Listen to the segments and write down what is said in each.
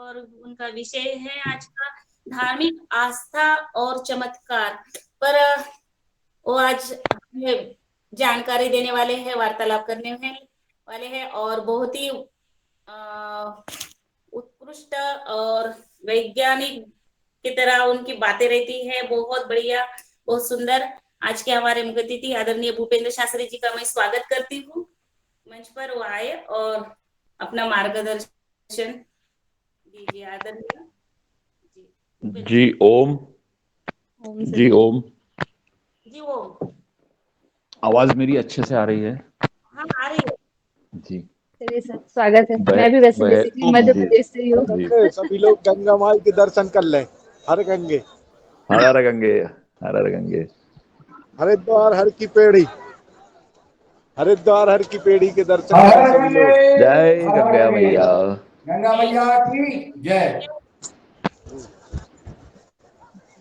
और उनका विषय है आज का धार्मिक आस्था और चमत्कार पर वो आज हमें जानकारी देने वाले हैं, वार्तालाप करने वाले हैं और बहुत ही उत्कृष्ट और वैज्ञानिक की तरह उनकी बातें रहती है। बहुत बढ़िया, बहुत सुंदर। आज के हमारे मुख्य अतिथि आदरणीय भूपेंद्र शास्त्री जी का मैं स्वागत करती हूँ। मंच पर वो आए और अपना मार्गदर्शन दीजिए। आदरणीय जी भूपेंद्र जी ओम। ओम से जी ओम। जी। वो आवाज मेरी अच्छे से आ रही है? हाँ, आ रही है जी। चलिए सर, स्वागत है। वह मैं भी वैसे वह बेसिकली मध्य जी प्रदेश से ही हूँ। जी। गंगे सभी लोग गंगा माई के दर्शन कर लें। हर गंगे हर हर गंगे, हर हर गंगे। हरिद्वार हर की पेड़ी, हरिद्वार हर की पेड़ी के दर्शन करें सभी लोग। जय गंगा मैया। गंगा मैया की जय।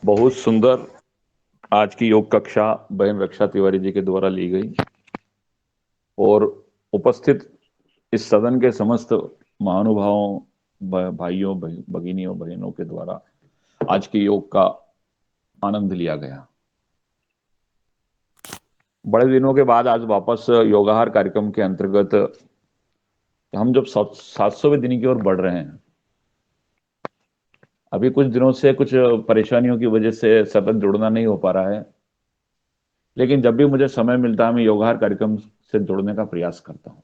बहुत सुंदर आज की योग कक्षा बहन रक्षा तिवारी जी के द्वारा ली गई और उपस्थित इस सदन के समस्त महानुभावों, भाइयों, भगिनियों, बहनों के द्वारा आज के योग का आनंद लिया गया। बड़े दिनों के बाद आज वापस योगाहार कार्यक्रम के अंतर्गत हम जब 700वें दिन की ओर बढ़ रहे हैं। अभी कुछ दिनों से कुछ परेशानियों की वजह से सतत जुड़ना नहीं हो पा रहा है, लेकिन जब भी मुझे समय मिलता है मैं योगाहार कार्यक्रम से जुड़ने का प्रयास करता हूं।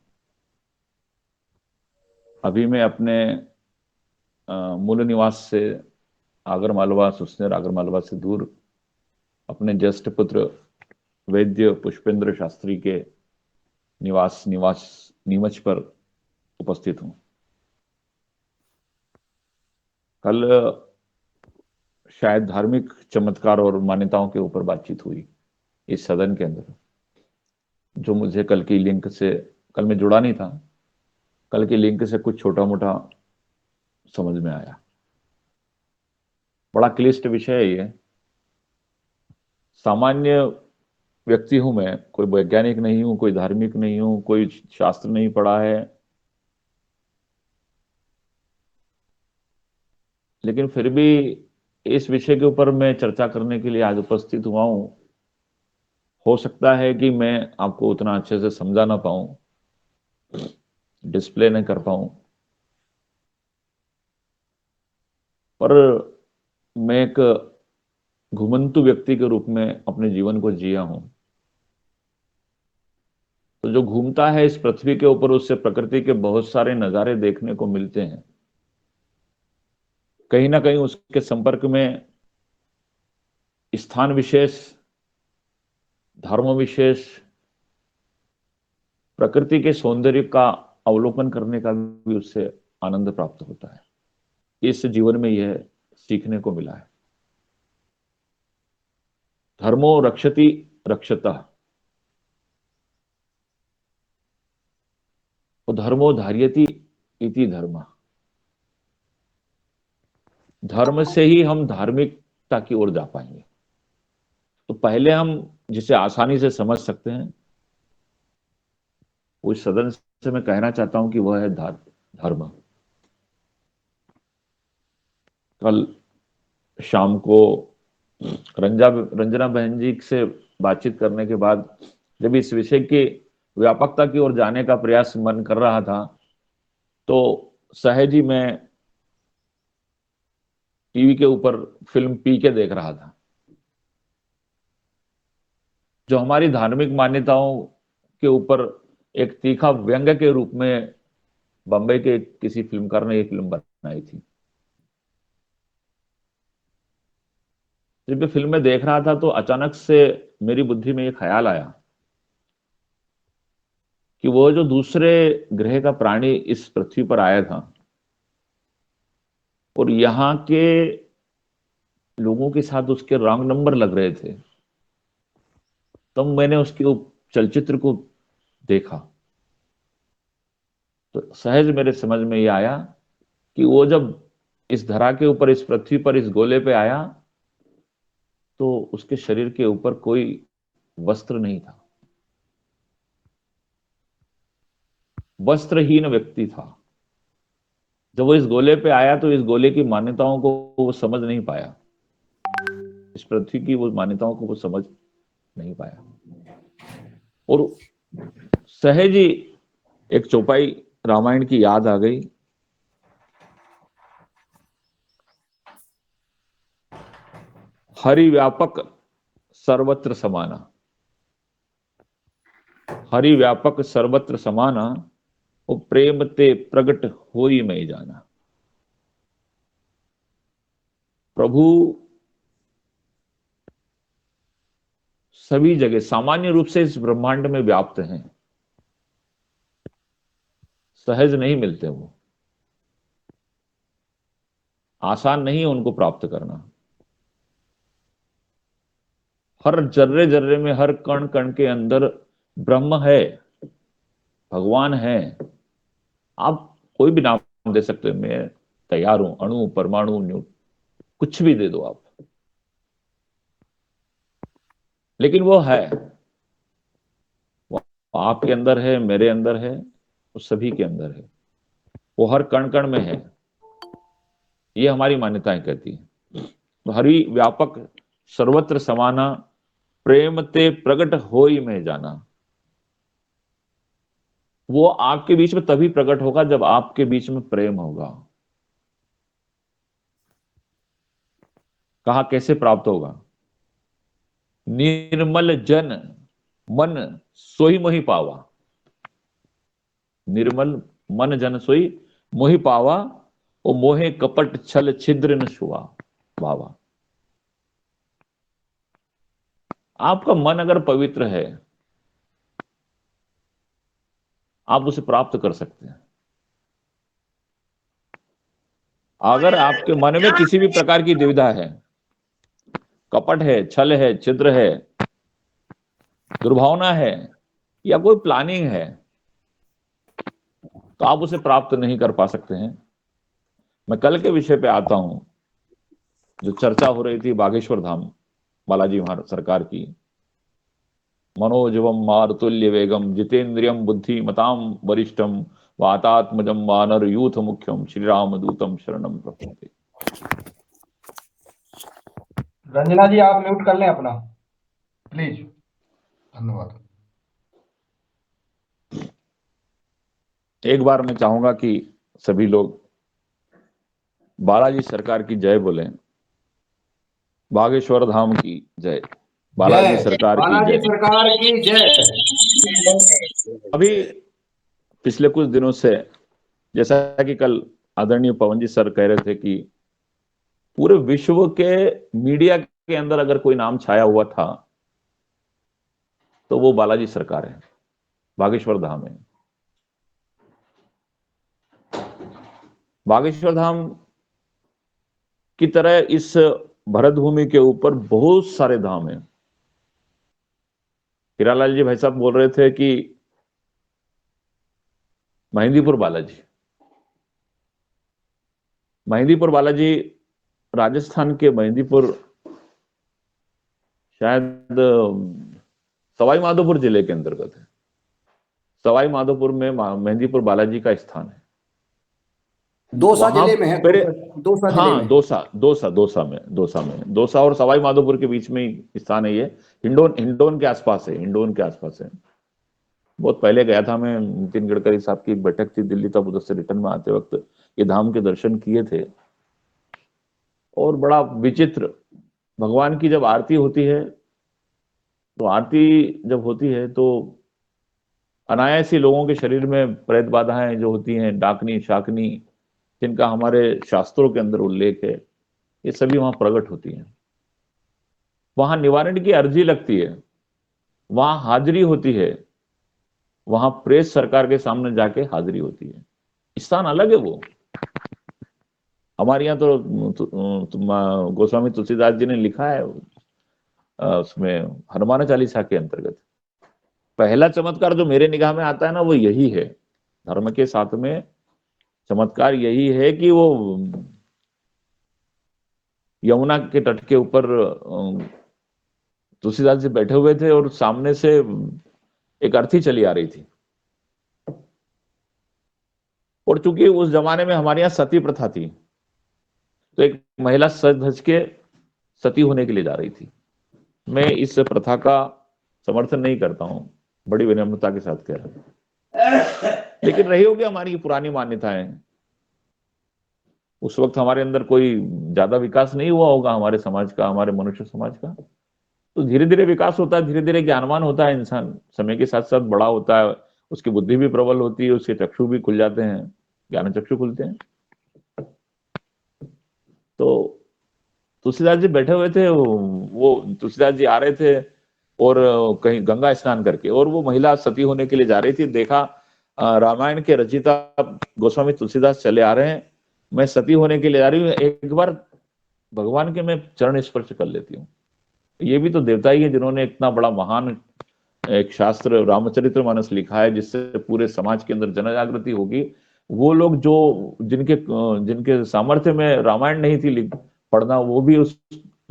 अभी मैं अपने मूल निवास से आगरमालवा, सुसनेर आगरमालवा से दूर अपने ज्येष्ठ पुत्र वैद्य पुष्पेंद्र शास्त्री के निवास नीमच पर उपस्थित हूं। कल शायद धार्मिक चमत्कार और मान्यताओं के ऊपर बातचीत हुई इस सदन के अंदर, जो मुझे कल की लिंक से, कल मैं जुड़ा नहीं था, कल की लिंक से कुछ छोटा मोटा समझ में आया। बड़ा क्लिष्ट विषय है ये। सामान्य व्यक्ति हूं मैं, कोई वैज्ञानिक नहीं हूं, कोई धार्मिक नहीं हूं, कोई शास्त्र नहीं पढ़ा है, लेकिन फिर भी इस विषय के ऊपर मैं चर्चा करने के लिए आज उपस्थित हुआ हूं। हो सकता है कि मैं आपको उतना अच्छे से समझा ना पाऊं, डिस्प्ले नहीं कर पाऊं, पर मैं एक घुमंतु व्यक्ति के रूप में अपने जीवन को जिया हूं। तो जो घूमता है इस पृथ्वी के ऊपर, उससे प्रकृति के बहुत सारे नजारे देखने को मिलते हैं। कहीं ना कहीं उसके संपर्क में स्थान विशेष, धर्म विशेष, प्रकृति के सौंदर्य का अवलोकन करने का भी उससे आनंद प्राप्त होता है। इस जीवन में यह सीखने को मिला है। धर्मो रक्षति रक्षतः, धर्मो धार्यति इति धर्म। धर्म से ही हम धार्मिकता की ओर जा पाएंगे। तो पहले हम जिसे आसानी से समझ सकते हैं, वो इस सदन से मैं कहना चाहता हूं कि वह है धर्म। कल शाम को रंजना बहन जी से बातचीत करने के बाद जब इस विषय की व्यापकता की ओर जाने का प्रयास मन कर रहा था, तो सहज ही मैं टीवी के ऊपर फिल्म पीके देख रहा था, जो हमारी धार्मिक मान्यताओं के ऊपर एक तीखा व्यंग्य के रूप में बंबई के किसी फिल्मकार ने ये फिल्म बनाई थी। जब ये फिल्म में देख रहा था तो अचानक से मेरी बुद्धि में ये ख्याल आया कि वो जो दूसरे ग्रह का प्राणी इस पृथ्वी पर आया था और यहाँ के लोगों के साथ उसके रॉन्ग नंबर लग रहे थे, तब मैंने उसके चलचित्र को देखा तो सहज मेरे समझ में ये आया कि वो जब इस धरा के ऊपर, इस पृथ्वी पर, इस गोले पे आया तो उसके शरीर के ऊपर कोई वस्त्र नहीं था, वस्त्रहीन व्यक्ति था। जब वो इस गोले पे आया तो इस गोले की मान्यताओं को वो समझ नहीं पाया, इस पृथ्वी की वो मान्यताओं को वो समझ नहीं पाया, और सहज ही एक चौपाई रामायण की याद आ गई। हरि व्यापक सर्वत्र समाना, हरि व्यापक सर्वत्र समाना, वो प्रेम ते प्रगट होई मैं जाना। प्रभु सभी जगह सामान्य रूप से इस ब्रह्मांड में व्याप्त हैं, सहज नहीं मिलते, वो आसान नहीं है उनको प्राप्त करना। हर जर्रे जर्रे में, हर कण कण के अंदर ब्रह्म है, भगवान है। आप कोई भी नाम दे सकते हो, मैं तैयार हूं, अणु, परमाणु, कुछ भी दे दो आप, लेकिन वो है, वो आपके अंदर है, मेरे अंदर है, वो सभी के अंदर है, वो हर कण कण में है, ये हमारी मान्यताएं कहती हैं। तो हरि व्यापक सर्वत्र समाना, प्रेम ते प्रगट होई में जाना। वो आपके बीच में तभी प्रकट होगा जब आपके बीच में प्रेम होगा। कहा कैसे प्राप्त होगा? निर्मल जन मन सोई मोहि पावा, निर्मल मन जन सोई मोहि पावा, ओ मोहे कपट छल छिद्र न छुआ भावा। आपका मन अगर पवित्र है, आप उसे प्राप्त कर सकते हैं। अगर आपके मन में किसी भी प्रकार की दुविधा है, कपट है, छल है, छिद्र है, दुर्भावना है, या कोई प्लानिंग है, तो आप उसे प्राप्त नहीं कर पा सकते हैं। मैं कल के विषय पे आता हूं, जो चर्चा हो रही थी बागेश्वर धाम बालाजी महाराज सरकार की। मनोजवम मारुतुल्य वेगम जितेंद्रियम बुद्धिमताम वरिष्ठम वातात्मजम वानर यूथ मुख्यम श्री राम दूतम शरणम प्रपद्ये। रंजना जी आप म्यूट कर लें अपना प्लीज, धन्यवाद। एक बार मैं चाहूंगा कि सभी लोग बालाजी सरकार की जय बोलें, बागेश्वर धाम की जय, बालाजी जय सरकार की बालाजी जय। सरकार की जय। अभी पिछले कुछ दिनों से, जैसा कि कल आदरणीय पवन जी सर कह रहे थे कि पूरे विश्व के मीडिया के अंदर अगर कोई नाम छाया हुआ था तो वो बालाजी सरकार है, बागेश्वर धाम है। बागेश्वर धाम की तरह इस भरत भूमि के ऊपर बहुत सारे धाम हैं। हीरालाल जी भाई साहब बोल रहे थे कि मेहंदीपुर बालाजी, मेहंदीपुर बालाजी राजस्थान के मेहंदीपुर, शायद सवाई माधोपुर जिले के अंतर्गत है। सवाई माधोपुर में मेहंदीपुर बालाजी का स्थान है। दौसा जिले में है, दौसा जिले हाँ, में। दौसा और सवाई माधोपुर के बीच में ही स्थान है ये। हिंडोन के आसपास है, हिंडोन के आसपास है। बहुत पहले गया था मैं, नितिन गडकरी साहब की बैठक थी दिल्ली, तब उधर से रिटर्न में आते वक्त ये धाम के दर्शन किए थे। और बड़ा विचित्र, भगवान की जब आरती होती है, तो आरती जब होती है तो अनायास ही लोगों के शरीर में प्रेत बाधाएं जो होती हैं, डाकनी शाकनी, जिनका हमारे शास्त्रों के अंदर उल्लेख है, ये सभी वहां प्रकट होती हैं। वहां निवारण की अर्जी लगती है, वहां हाजिरी होती है, वहां प्रेस सरकार के सामने जाके हाजिरी होती है। स्थान अलग है वो। हमारे यहाँ तो गोस्वामी तुलसीदास जी ने लिखा है उसमें हनुमान चालीसा के अंतर्गत पहला चमत्कार जो मेरे निगाह में आता है ना, वो यही है। धर्म के साथ में चमत्कार यही है कि वो यमुना के तट के ऊपर तुलसीदास जी बैठे हुए थे और सामने से एक अर्थी चली आ रही थी। और चूंकि उस जमाने में हमारे यहाँ सती प्रथा थी, तो एक महिला सज धज के सती होने के लिए जा रही थी। मैं इस प्रथा का समर्थन नहीं करता हूं, बड़ी विनम्रता के साथ कह रहा हूं, लेकिन रही होगी हमारी पुरानी मान्यताएं। उस वक्त हमारे अंदर कोई ज्यादा विकास नहीं हुआ होगा हमारे समाज का, हमारे मनुष्य समाज का। तो धीरे धीरे विकास होता है, धीरे धीरे ज्ञानवान होता है इंसान, समय के साथ साथ बड़ा होता है, उसकी बुद्धि भी प्रबल होती है, उसके चक्षु भी खुल जाते हैं, ज्ञान चक्षु खुलते हैं। तो तुलसीदास जी बैठे हुए थे, वो तुलसीदास जी आ रहे थे और कहीं गंगा स्नान करके, और वो महिला सती होने के लिए जा रही थी। देखा रामायण के रचयिता गोस्वामी तुलसीदास चले आ रहे हैं, मैं सती होने के लिए जा रही हूँ, एक बार भगवान के मैं चरण स्पर्श कर लेती हूँ। ये भी तो देवता ही है जिन्होंने इतना बड़ा महान एक शास्त्र रामचरितमानस लिखा है, जिससे पूरे समाज के अंदर जन जागृति होगी। वो लोग जो जिनके सामर्थ्य में रामायण नहीं थी पढ़ना, वो भी उस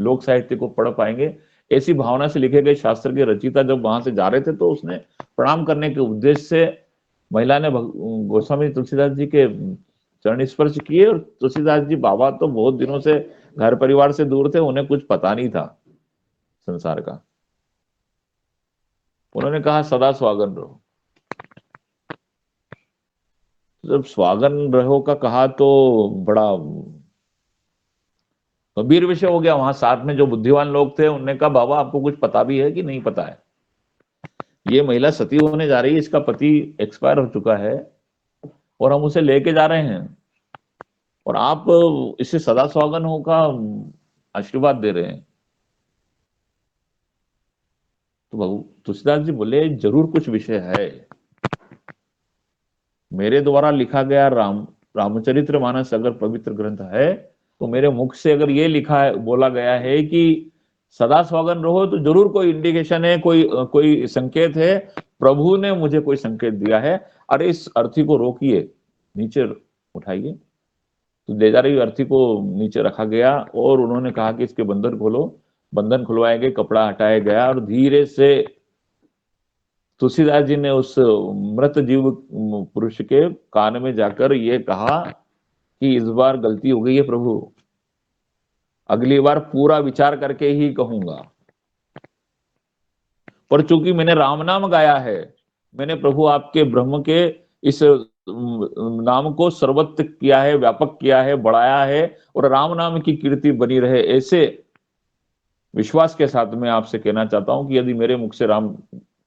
लोक साहित्य को पढ़ पाएंगे। ऐसी भावना से लिखे गए शास्त्र के रचयिता जब वहां से जा रहे थे, तो उसने प्रणाम करने के उद्देश्य से महिला ने गोस्वामी तुलसीदास जी के चरण स्पर्श किए। और तुलसीदास जी बाबा तो बहुत दिनों से घर परिवार से दूर थे, उन्हें कुछ पता नहीं था संसार का। उन्होंने कहा सदा स्वागन रहो। जब स्वागन रहो का कहा तो बड़ा गंभीर विषय हो गया। वहां साथ में जो बुद्धिमान लोग थे उन्होंने कहा बाबा आपको कुछ पता भी है कि नहीं पता है? ये महिला सती होने जा रही है, इसका पति एक्सपायर हो चुका है और हम उसे लेके जा रहे हैं, और आप इसे सदा स्वागन हो का आशीर्वाद दे रहे हैं। तो बाबू तुलसीदास जी बोले जरूर कुछ विषय है। मेरे द्वारा लिखा गया रामचरितमानस अगर पवित्र ग्रंथ है, तो मेरे मुख से अगर ये लिखा है, बोला गया है कि सदा स्वागन रहो, तो जरूर कोई इंडिकेशन है, कोई संकेत है, प्रभु ने मुझे कोई संकेत दिया है। अरे इस अर्थी को रोकिए, नीचे उठाइए। तो ले जा रही अर्थी को नीचे रखा गया और उन्होंने कहा कि इसके बंधन खोलो। बंधन खुलवाए गए, कपड़ा हटाया गया और धीरे से तुलसीदास जी ने उस मृत जीव पुरुष के कान में जाकर ये कहा कि इस बार गलती हो गई है प्रभु, अगली बार पूरा विचार करके ही कहूंगा। पर चूंकि मैंने राम नाम गाया है, मैंने प्रभु आपके ब्रह्म के इस नाम को सर्वत्र किया है, व्यापक किया है, बढ़ाया है, और राम नाम की कीर्ति बनी रहे, ऐसे विश्वास के साथ मैं आपसे कहना चाहता हूं कि यदि मेरे मुख से राम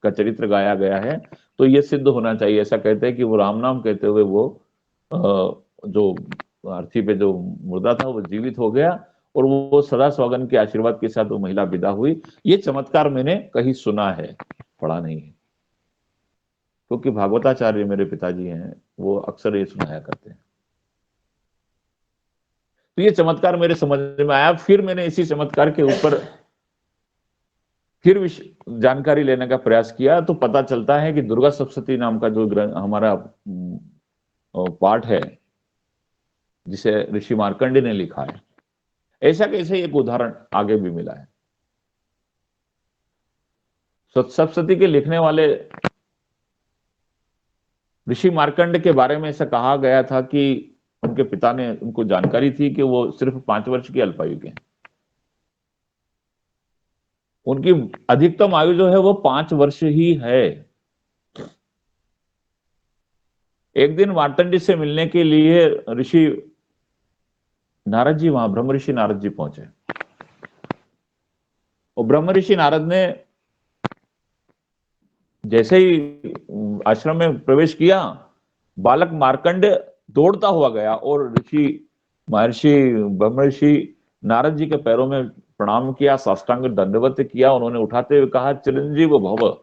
का चरित्र गाया गया है तो ये सिद्ध होना चाहिए। ऐसा कहते हैं कि वो राम नाम कहते हुए वो जो अर्थी पे जो मुर्दा था वो जीवित हो गया, और वो सदा स्वागन के आशीर्वाद के साथ वो महिला विदा हुई। ये चमत्कार मैंने कहीं सुना है, पढ़ा नहीं है, क्योंकि भागवताचार्य मेरे पिताजी हैं, वो अक्सर ये सुनाया करते हैं। तो ये चमत्कार मेरे समझ में आया। फिर मैंने इसी चमत्कार के ऊपर फिर जानकारी लेने का प्रयास किया, तो पता चलता है कि दुर्गा सप्तशती नाम का जो हमारा पाठ है, जिसे ऋषि मार्कंडेय ने लिखा है, ऐसा कैसे एक उदाहरण आगे भी मिला है। सप्तशती के लिखने वाले ऋषि मार्कंडेय के बारे में ऐसा कहा गया था कि उनके पिता ने उनको जानकारी थी कि वो सिर्फ 5 वर्ष की अल्पायु के हैं। उनकी अधिकतम आयु जो है वो 5 वर्ष ही है। एक दिन मार्कंडेय से मिलने के लिए ऋषि नारद जी वहां ब्रह्म ऋषि नारद जी पहुंचे, और ब्रह्म ऋषि नारद ने जैसे ही आश्रम में प्रवेश किया, बालक मार्कंडेय दौड़ता हुआ गया और महर्षि ब्रह्म ऋषि नारद जी के पैरों में प्रणाम किया, साष्टांग दंडवत किया। उन्होंने उठाते हुए कहा चिरंजीव भव।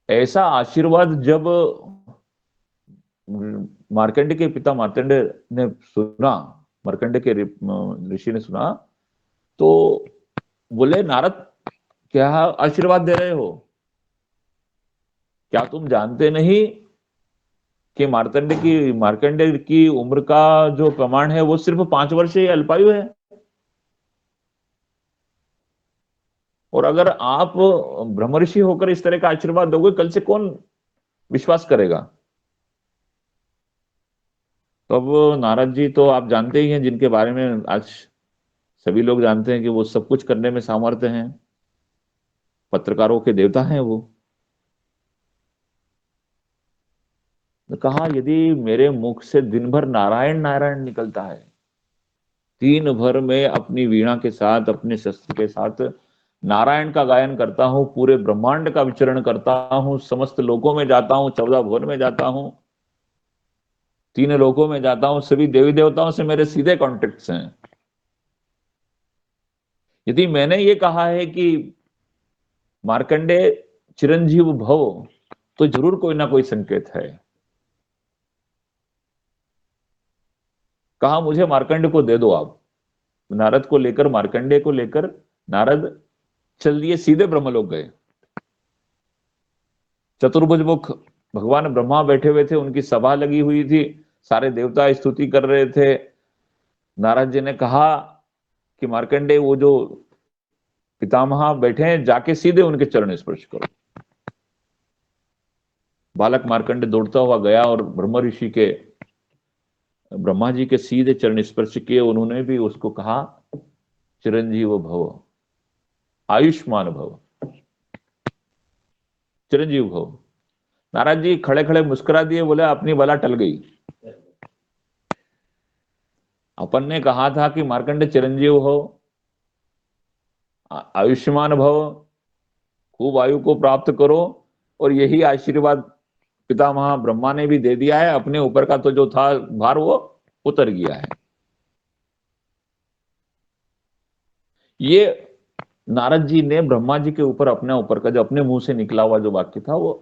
ऐसा आशीर्वाद जब मार्कंडेय के पिता मार्कंडेय ने सुना, मार्कंडेय के ऋषि ने सुना, तो बोले नारद क्या आशीर्वाद दे रहे हो? क्या तुम जानते नहीं कि मार्कंडेय की उम्र का जो प्रमाण है वो सिर्फ 5 वर्ष ही अल्पायु है? और अगर आप ब्रह्मर्षि होकर इस तरह का आशीर्वाद दोगे, कल से कौन विश्वास करेगा? तो अब नारद जी तो आप जानते ही हैं, जिनके बारे में आज सभी लोग जानते हैं कि वो सब कुछ करने में सामर्थ्य हैं, पत्रकारों के देवता हैं वो। तो कहा यदि मेरे मुख से दिन भर नारायण नारायण निकलता है, दिन भर में अपनी वीणा के साथ, अपने शस्त्र के साथ नारायण का गायन करता हूं, पूरे ब्रह्मांड का विचरण करता हूं, समस्त लोकों में जाता हूं, 14 भुवन में जाता हूं, 3 लोकों में जाता हूं, सभी देवी देवताओं से मेरे सीधे कॉन्टेक्ट्स हैं। यदि मैंने ये कहा है कि मार्कंडे चिरंजीव भव, तो जरूर कोई ना कोई संकेत है। कहा मुझे मार्कंड को दे दो आप। नारद को लेकर, मार्कंडे को लेकर नारद चल दिए, सीधे ब्रह्मलोक गए। चतुर्भुज मुख भगवान ब्रह्मा बैठे हुए थे, उनकी सभा लगी हुई थी, सारे देवता स्तुति कर रहे थे। नारद जी ने कहा कि मार्कंडे, वो जो पितामह बैठे हैं, जाके सीधे उनके चरण स्पर्श करो। बालक मार्कंडे दौड़ता हुआ गया और ब्रह्म ऋषि के, ब्रह्मा जी के सीधे चरण स्पर्श किए। उन्होंने भी उसको कहा चिरंजीव भव, आयुष्मान भव, चिरंजीव भव। नारद जी खड़े खड़े मुस्कुरा दिए, बोले अपनी बला टल गई। अपन ने कहा था कि मार्कंडे चिरंजीव हो, आयुष्मान भव, खूब आयु को प्राप्त करो, और यही आशीर्वाद पितामह ब्रह्मा ने भी दे दिया है। अपने ऊपर का तो जो था भार वो उतर गया है। ये नारद जी ने ब्रह्मा जी के ऊपर अपने ऊपर का जो अपने मुंह से निकला हुआ जो वाक्य था वो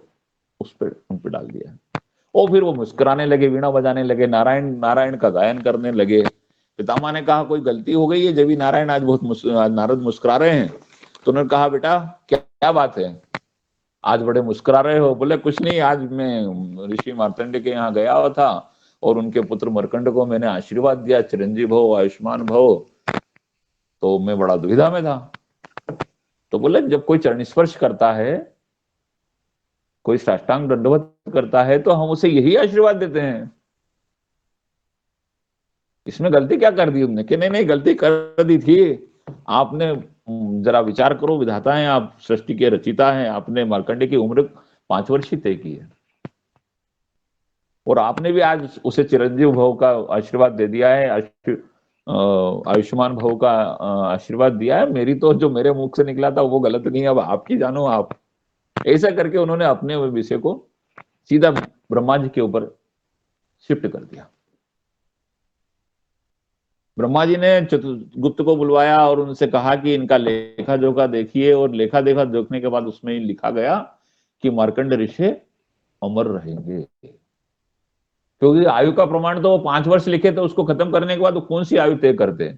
उस पर उन पे डाल दिया। और फिर वो मुस्कुराने लगे, वीणा बजाने लगे, नारायण नारायण का गायन करने लगे। पितामह ने कहा कोई गलती हो गई है, जब भी नारायण आज आज नारद मुस्कुरा रहे हैं। तो उन्होंने कहा बेटा क्या बात है, आज बड़े मुस्कुरा रहे हो? बोले कुछ नहीं, आज मैं ऋषि मार्तंड के यहाँ गया हुआ था और उनके पुत्र मरकंड को मैंने आशीर्वाद दिया, चिरंजीव भव, आयुष्मान भव, तो मैं बड़ा दुविधा में था। तो बोले जब कोई चरण स्पर्श करता है, कोई साष्टांग दंडवत करता है, तो हम उसे यही आशीर्वाद देते हैं। इसमें गलती क्या कर दी तुमने? कि नहीं नहीं, गलती कर दी थी आपने, जरा विचार करो, विधाता है आप, सृष्टि के रचिता हैं, आपने मार्कंडे की उम्र 5 वर्ष ही तय की है, और आपने भी आज उसे चिरंजीव भव का आशीर्वाद दे दिया है, आयुष्मान भव का आशीर्वाद दिया है। मेरी तो जो मेरे मुख से निकला था वो गलत नहीं, अब आपकी जानो आप। ऐसा करके उन्होंने अपने विषय को सीधा ब्रह्मा जी के ऊपर शिफ्ट कर दिया। ब्रह्मा जी ने चित्रगुप्त को बुलवाया और उनसे कहा कि इनका लेखा जोखा देखिए, और लेखा देखा देखने के बाद उसमें लिखा गया कि मार्कंड ऋषि अमर रहेंगे। क्योंकि आयु का प्रमाण तो वो 5 वर्ष लिखे थे, उसको खत्म करने के बाद वो कौन सी आयु तय करते,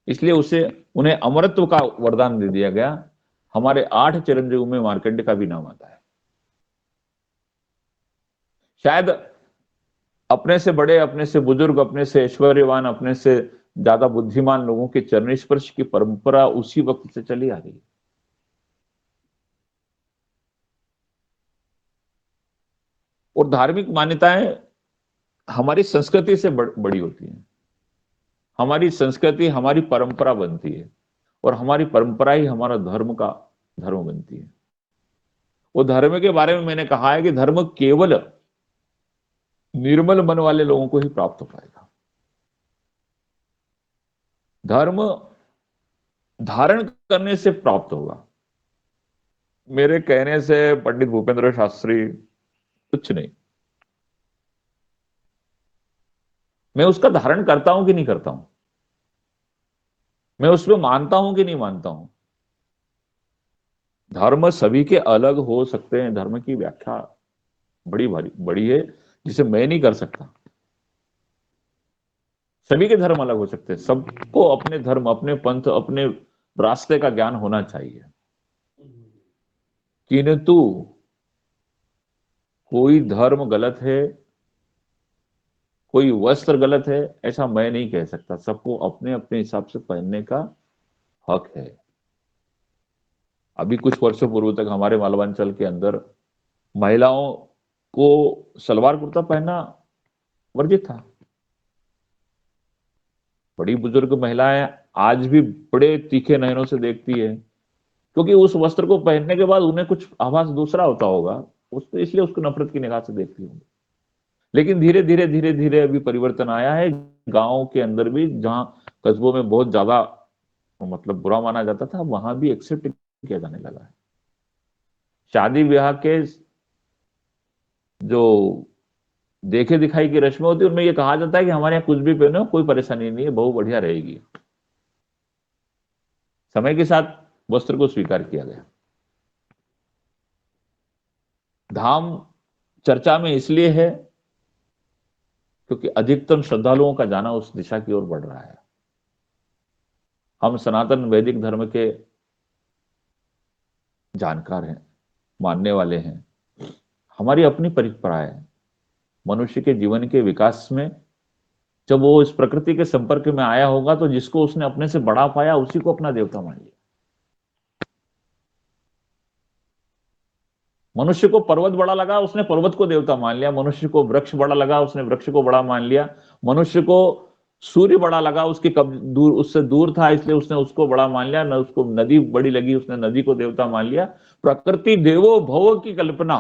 इसलिए उसे उन्हें अमरत्व का वरदान दे दिया गया। हमारे 8 चिरंजीव में मार्कंड का भी नाम आता है। शायद अपने से बड़े, अपने से बुजुर्ग, अपने से ऐश्वर्यवान, अपने से ज्यादा बुद्धिमान लोगों के चरण स्पर्श की परंपरा उसी वक्त से चली आ रही है। और धार्मिक मान्यताएं हमारी संस्कृति से बड़ी होती हैं। हमारी संस्कृति हमारी परंपरा बनती है, और हमारी परंपरा ही हमारा धर्म बनती है। वो धर्म के बारे में मैंने कहा है कि धर्म केवल निर्मल मन वाले लोगों को ही प्राप्त हो पाएगा। धर्म धारण करने से प्राप्त होगा। मेरे कहने से पंडित भूपेंद्र शास्त्री कुछ नहीं, मैं उसका धारण करता हूं कि नहीं करता हूं, मैं उसमें मानता हूं कि नहीं मानता हूं। धर्म सभी के अलग हो सकते हैं, धर्म की व्याख्या बड़ी है जिसे मैं नहीं कर सकता। सभी के धर्म अलग हो सकते हैं, सबको अपने धर्म, अपने पंथ, अपने रास्ते का ज्ञान होना चाहिए। किंतु कोई धर्म गलत है, कोई वस्त्र गलत है, ऐसा मैं नहीं कह सकता। सबको अपने अपने हिसाब से पहनने का हक है। अभी कुछ वर्षों पूर्व तक हमारे मालवांचल के अंदर महिलाओं को सलवार कुर्ता पहनना वर्जित था। बड़ी बुजुर्ग महिलाएं आज भी बड़े तीखे नयनों से देखती है, क्योंकि उस वस्त्र को पहनने के बाद उन्हें कुछ आभास दूसरा होता होगा, उसको इसलिए उसको नफरत की निगाह से देखती होंगी। लेकिन धीरे धीरे धीरे धीरे अभी परिवर्तन आया है। गांव के अंदर भी, जहां कस्बों में बहुत ज्यादा मतलब बुरा माना जाता था, वहां भी एक्सेप्ट किया जाने लगा है। शादी ब्याह के जो देखे दिखाई की रस्में होती है, उनमें यह कहा जाता है कि हमारे यहाँ कुछ भी पहनो, कोई परेशानी नहीं है, बहू बढ़िया रहेगी। समय के साथ वस्त्र को स्वीकार किया गया। धाम चर्चा में इसलिए है क्योंकि अधिकतम श्रद्धालुओं का जाना उस दिशा की ओर बढ़ रहा है। हम सनातन वैदिक धर्म के जानकार हैं, मानने वाले हैं। हमारी अपनी परंपरा है। मनुष्य के जीवन के विकास में जब वो इस प्रकृति के संपर्क में आया होगा, तो जिसको उसने अपने से बड़ा पाया, उसी को अपना देवता मान लिया। मनुष्य को पर्वत बड़ा लगा, उसने पर्वत को देवता मान लिया। मनुष्य को वृक्ष बड़ा लगा, उसने वृक्ष को बड़ा मान लिया। मनुष्य को सूर्य बड़ा लगा, उसके दूर, उससे दूर था, इसलिए उसने उसको बड़ा मान लिया। न उसको नदी बड़ी लगी, उसने नदी को देवता मान लिया। प्रकृति देवो भव की कल्पना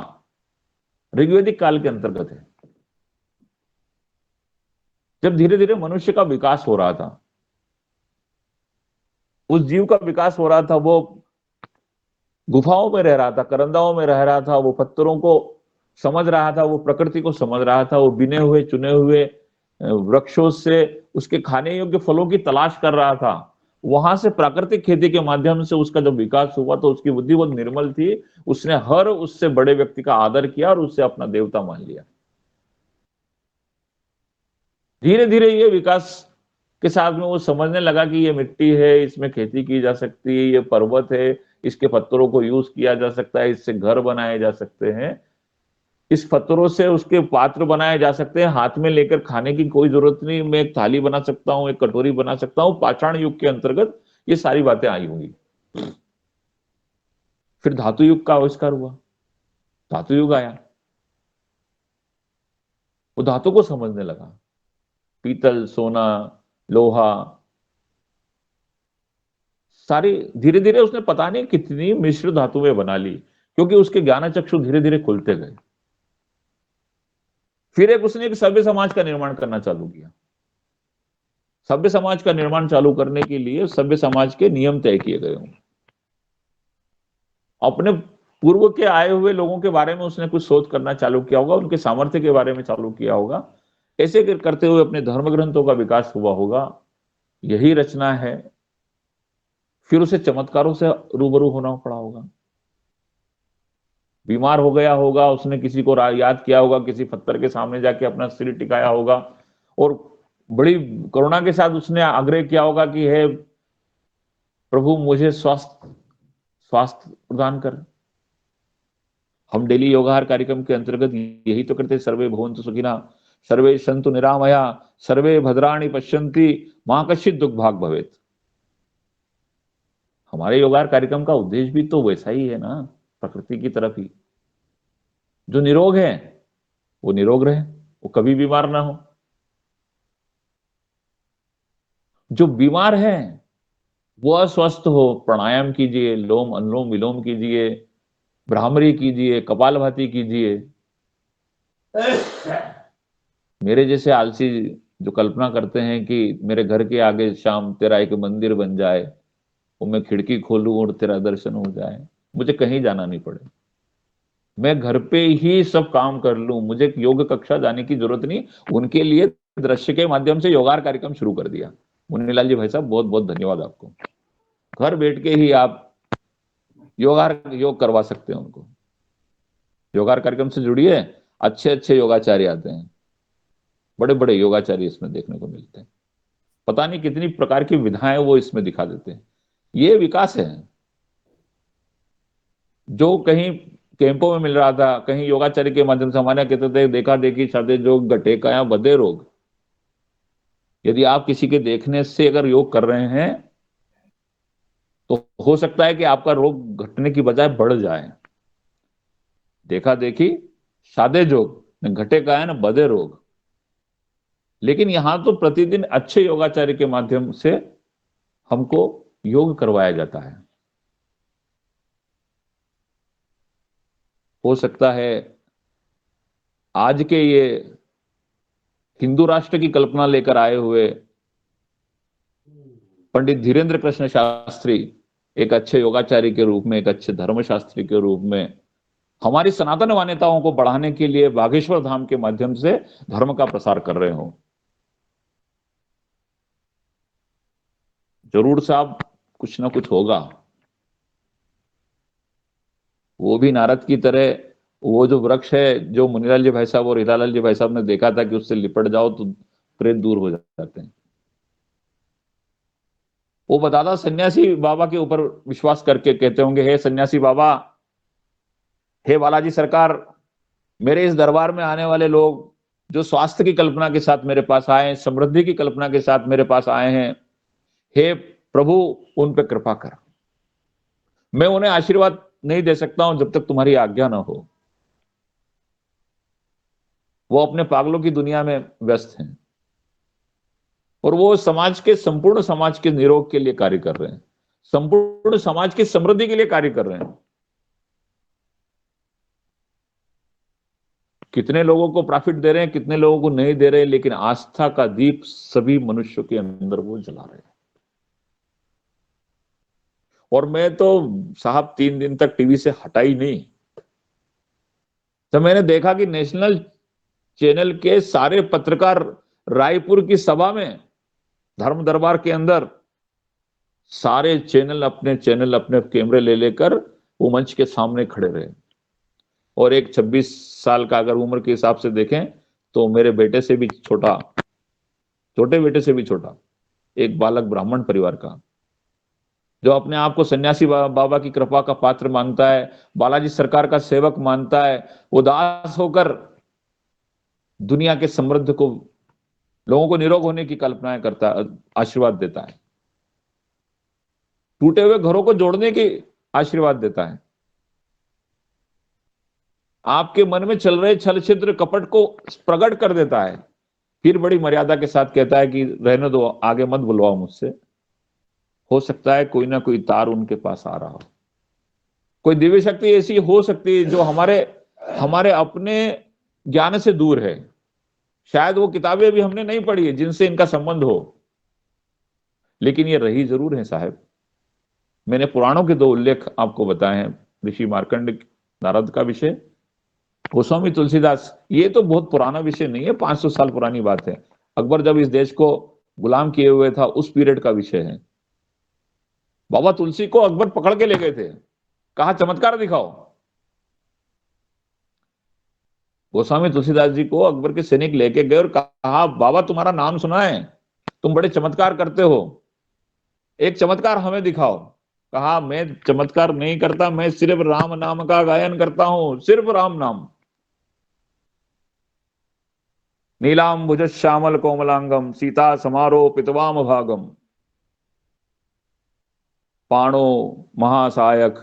ऋग्वेदिक काल के अंतर्गत है। जब धीरे धीरे मनुष्य का विकास हो रहा था, उस जीव का विकास हो रहा था, वो गुफाओं में रह रहा था, करंदाओं में रह रहा था, वो पत्थरों को समझ रहा था, वो प्रकृति को समझ रहा था, वो बिने हुए चुने हुए वृक्षों से उसके खाने योग्य फलों की तलाश कर रहा था। वहां से प्राकृतिक खेती के माध्यम से उसका जब विकास हुआ, तो उसकी बुद्धि बहुत निर्मल थी। उसने हर उससे बड़े व्यक्ति का आदर किया और उससे अपना देवता मान लिया। धीरे धीरे ये विकास के साथ में वो समझने लगा कि ये मिट्टी है, इसमें खेती की जा सकती है, ये पर्वत है, इसके पत्थरों को यूज किया जा सकता है, इससे घर बनाए जा सकते हैं, इस पत्थरों से उसके पात्र बनाए जा सकते हैं, हाथ में लेकर खाने की कोई जरूरत नहीं, मैं एक थाली बना सकता हूं, एक कटोरी बना सकता हूं। पाषाण युग के अंतर्गत ये सारी बातें आई होंगी। फिर धातु युग का आविष्कार हुआ, धातु युग आया, वो धातु को समझने लगा। पीतल, सोना, लोहा, सारी धीरे धीरे उसने पता नहीं कितनी मिश्र धातुएं बना ली, क्योंकि उसके ज्ञान चक्षु धीरे धीरे खुलते गए। फिर उसने एक सभ्य समाज का निर्माण करना चालू किया। सभ्य समाज का निर्माण चालू करने के लिए सभ्य समाज के नियम तय किए गए होंगे। अपने पूर्व के आए हुए लोगों के बारे में उसने कुछ शोध करना चालू किया होगा, उनके सामर्थ्य के बारे में चालू किया होगा। ऐसे करते हुए अपने धर्म ग्रंथों का विकास हुआ होगा। यही रचना है। फिर उसे चमत्कारों से रूबरू होना पड़ा होगा। बीमार हो गया होगा, उसने किसी को याद किया होगा, किसी पत्थर के सामने जाके अपना सिर टिकाया होगा और बड़ी करुणा के साथ उसने आग्रह किया होगा कि हे प्रभु, मुझे स्वास्थ्य प्रदान कर। हम डेली योगाहार कार्यक्रम के अंतर्गत यही तो करते, सर्वे भवन्तु सुखिनः, सर्वे सन्तु निरामया, सर्वे भद्राणि पश्यन्ति, मा कश्चित् दुःख भाग् भवेत्। हमारे योगाहार कार्यक्रम का उद्देश्य भी तो वैसा ही है ना, प्रकृति की तरफ ही। जो निरोग है वो निरोग रहे, वो कभी बीमार ना हो। जो बीमार है वो अस्वस्थ हो। प्राणायाम कीजिए, लोम अनुलोम विलोम कीजिए, भ्रामरी कीजिए, कपालभाति कीजिए। मेरे जैसे आलसी जो कल्पना करते हैं कि मेरे घर के आगे शाम तेरा एक मंदिर बन जाए, वो मैं खिड़की खोलूं और तेरा दर्शन हो जाए, मुझे कहीं जाना नहीं पड़े, मैं घर पे ही सब काम कर लूं, मुझे योग कक्षा जाने की जरूरत नहीं, उनके लिए दृश्य के माध्यम से योगार कार्यक्रम शुरू कर दिया। मुन्नीलाल जी भाई साहब, बहुत बहुत धन्यवाद आपको। घर बैठ के ही आप योग करवा सकते हैं उनको। योगार कार्यक्रम से जुड़िए, अच्छे अच्छे योगाचार्य आते हैं, बड़े बड़े योगाचार्य इसमें देखने को मिलते हैं। पता नहीं कितनी प्रकार की विधाएं वो इसमें दिखा देते हैं। ये विकास है जो कहीं कैंपों में मिल रहा था, कहीं योगाचार्य के माध्यम से हमारे कहते थे देखा देखी छाते जो गठे काया बदे रोग। यदि आप किसी के देखने से अगर योग कर रहे हैं तो हो सकता है कि आपका रोग घटने की बजाय बढ़ जाए। देखा देखी सादे जोग, न घटे का है न बदे रोग। लेकिन यहां तो प्रतिदिन अच्छे योगाचार्य के माध्यम से हमको योग करवाया जाता है। हो सकता है आज के ये हिंदू राष्ट्र की कल्पना लेकर आए हुए पंडित धीरेन्द्र कृष्ण शास्त्री एक अच्छे योगाचार्य के रूप में, एक अच्छे धर्मशास्त्री के रूप में हमारी सनातन मान्यताओं को बढ़ाने के लिए बागेश्वर धाम के माध्यम से धर्म का प्रसार कर रहे हो। जरूर साहब कुछ ना कुछ होगा। वो भी नारद की तरह वो जो वृक्ष है, जो मुनीलाल जी भाई साहब और हीरालाल जी भाई साहब ने देखा था कि उससे लिपट जाओ तो प्रेत दूर हो जाते हैं, वो बताता सन्यासी बाबा के ऊपर विश्वास करके कहते होंगे, हे सन्यासी बाबा, हे बालाजी सरकार, मेरे इस दरबार में आने वाले लोग जो स्वास्थ्य की कल्पना के साथ मेरे पास आए, समृद्धि की कल्पना के साथ मेरे पास आए हैं, हे प्रभु उन पे कृपा कर। मैं उन्हें आशीर्वाद नहीं दे सकता हूं जब तक तुम्हारी आज्ञा ना हो। वो अपने पागलों की दुनिया में व्यस्त हैं और वो समाज के, संपूर्ण समाज के निरोग के लिए कार्य कर रहे हैं, संपूर्ण समाज की समृद्धि के लिए कार्य कर रहे हैं। कितने लोगों को प्रॉफिट दे रहे हैं, कितने लोगों को नहीं दे रहे, लेकिन आस्था का दीप सभी मनुष्यों के अंदर वो जला रहे हैं। और मैं तो साहब 3 दिन तक टीवी से हटा ही नहीं। जब मैंने देखा कि नेशनल चैनल के सारे पत्रकार रायपुर की सभा में, धर्म दरबार के अंदर, सारे चैनल अपने कैमरे ले लेकर वो मंच के सामने खड़े रहे। और एक 26 साल का अगर उम्र के हिसाब से देखें तो मेरे बेटे से भी छोटा, छोटे बेटे से भी छोटा एक बालक ब्राह्मण परिवार का, जो अपने आप को सन्यासी बाबा की कृपा का पात्र मानता है, बालाजी सरकार का सेवक मानता है, उदास होकर दुनिया के समृद्ध को, लोगों को निरोग होने की कल्पनाएं करता, आशीर्वाद देता है, टूटे हुए घरों को जोड़ने की आशीर्वाद देता है, आपके मन में चल रहे छल छिद्र कपट को प्रकट कर देता है, फिर बड़ी मर्यादा के साथ कहता है कि रहने दो, आगे मत बुलवाओ मुझसे। हो सकता है कोई ना कोई तार उनके पास आ रहा हो, कोई दिव्य शक्ति ऐसी हो सकती है जो हमारे अपने ज्ञान से दूर है। शायद वो किताबें भी हमने नहीं पढ़ी है जिनसे इनका संबंध हो, लेकिन ये रही जरूर है साहब। मैंने पुराणों के 2 उल्लेख आपको बताए हैं, ऋषि मार्कंड नारद का विषय, गोस्वामी तुलसीदास, ये तो बहुत पुराना विषय नहीं है, 500 साल पुरानी बात है। अकबर जब इस देश को गुलाम किए हुए था उस पीरियड का विषय है। बाबा तुलसी को अकबर पकड़ के ले गए थे, कहा चमत्कार दिखाओ। गोस्वामी तुलसीदास जी को अकबर के सैनिक लेके गए और कहा, बाबा तुम्हारा नाम सुना है, तुम बड़े चमत्कार करते हो, एक चमत्कार हमें दिखाओ। कहा मैं चमत्कार नहीं करता, मैं सिर्फ राम नाम का गायन करता हूं, सिर्फ राम नाम। नीलांबुज श्यामल कोमलांगम सीता समारोपितवाम भागम पाणो महासायक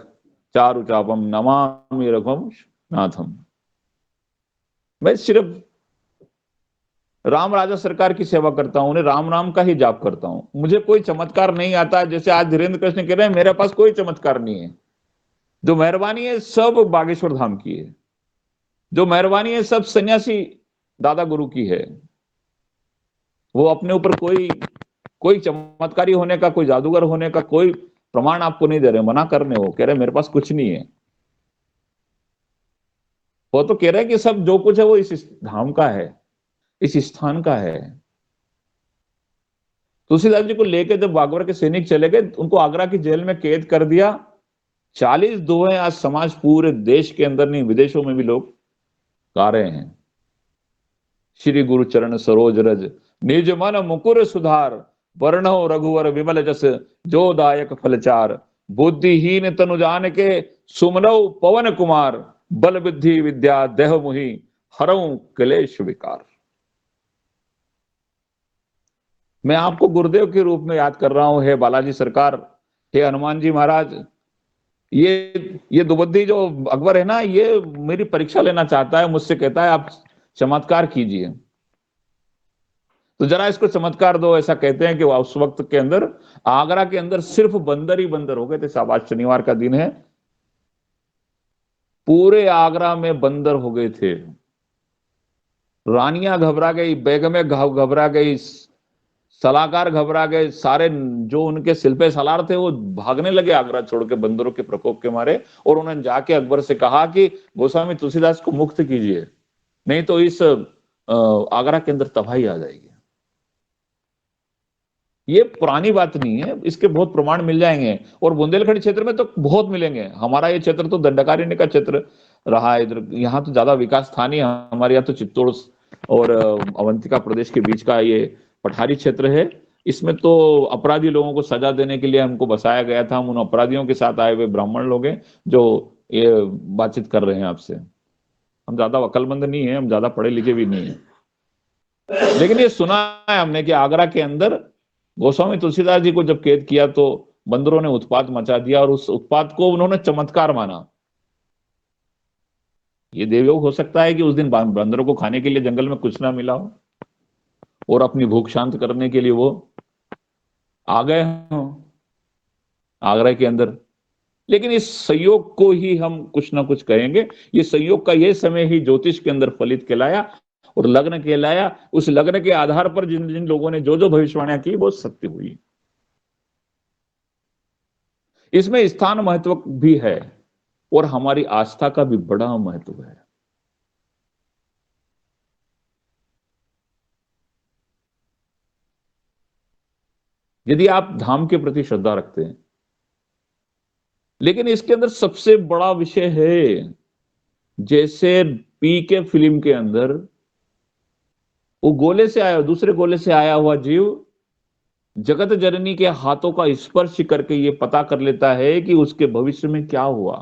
चारु चापम नमामि रघुवंश नाथम। मैं सिर्फ राम राजा सरकार की सेवा करता हूं, उन्हें राम नाम का ही जाप करता हूं, मुझे कोई चमत्कार नहीं आता। जैसे आज धीरेन्द्र कृष्ण कह रहे हैं, मेरे पास कोई चमत्कार नहीं है, जो मेहरबानी है सब बागेश्वर धाम की है, जो मेहरबानी है सब सन्यासी दादा गुरु की है। वो अपने ऊपर कोई चमत्कारी होने का, कोई जादूगर होने का कोई प्रमाण आपको नहीं दे रहे, मना करने, वो कह रहे मेरे पास कुछ नहीं है। वो तो कह रहे हैं कि सब जो कुछ है वो इस धाम का है, इस स्थान का है। तुलसीदास जी को लेकर जब बागवर के सैनिक चले गए, उनको आगरा की जेल में कैद कर दिया। 40 दोहे आज समाज पूरे देश के अंदर नहीं, विदेशों में भी लोग गा रहे हैं। श्री गुरु चरण सरोज रज निज मन मुकुर सुधार, वर्णो रघुवर विमल जस जो दायक फलचार, बुद्धिहीन तनु जान के सुमनौ पवन कुमार, बल बुद्धि विद्या देह मुहि हरऊं क्लेश विकार। मैं आपको गुरुदेव के रूप में याद कर रहा हूं, हे बालाजी सरकार, हे हनुमान जी महाराज, ये दुबद्दी जो अकबर है ना, ये मेरी परीक्षा लेना चाहता है, मुझसे कहता है आप चमत्कार कीजिए, तो जरा इसको चमत्कार दो। ऐसा कहते हैं कि उस वक्त के अंदर आगरा के अंदर सिर्फ बंदर ही बंदर हो गए थे साहब। आज शनिवार का दिन है, पूरे आगरा में बंदर हो गए थे। रानियां घबरा गई, बेगमें घबरा गई, सलाहकार घबरा गए, सारे जो उनके सिलपे सलार थे वो भागने लगे आगरा छोड़ के बंदरों के प्रकोप के मारे। और उन्होंने जाके अकबर से कहा कि गोस्वामी तुलसीदास को मुक्त कीजिए, नहीं तो इस आगरा के अंदर तबाही आ जाएगी। ये पुरानी बात नहीं है, इसके बहुत प्रमाण मिल जाएंगे, और बुंदेलखंड क्षेत्र में तो बहुत मिलेंगे। हमारा ये क्षेत्र तो दंडकारण्य का क्षेत्र रहा है, इधर यहाँ तो ज्यादा विकास था नहीं। हमारे यहाँ तो चित्तौड़ और अवंतिका प्रदेश के बीच का ये पठारी क्षेत्र है। इसमें तो अपराधी लोगों को सजा देने के लिए हमको बसाया गया था। हम उन अपराधियों के साथ आए हुए ब्राह्मण लोग हैं जो ये बातचीत कर रहे हैं आपसे। हम ज्यादा अक्लमंद नहीं है, हम ज्यादा पढ़े लिखे भी नहीं है, लेकिन ये सुना है हमने कि आगरा के अंदर गोस्वामी तुलसीदास जी को जब कैद किया तो बंदरों ने उत्पात मचा दिया, और उस उत्पात को उन्होंने चमत्कार माना। ये देवयोग हो सकता है कि उस दिन बंदरों को खाने के लिए जंगल में कुछ ना मिला हो और अपनी भूख शांत करने के लिए वो आ गए हों आगरा के अंदर। लेकिन इस संयोग को ही हम कुछ ना कुछ कहेंगे। ये संयोग का ये समय ही ज्योतिष के अंदर फलित कहलाया और लग्न कहलाया। उस लग्न के आधार पर जिन जिन लोगों ने जो जो भविष्यवाणियां की वो सत्य हुई। इसमें स्थान महत्व भी है और हमारी आस्था का भी बड़ा महत्व है। यदि आप धाम के प्रति श्रद्धा रखते हैं, लेकिन इसके अंदर सबसे बड़ा विषय है, जैसे पीके फिल्म के अंदर वो गोले से आया, दूसरे गोले से आया हुआ जीव जगत जननी के हाथों का स्पर्श करके ये पता कर लेता है कि उसके भविष्य में क्या हुआ।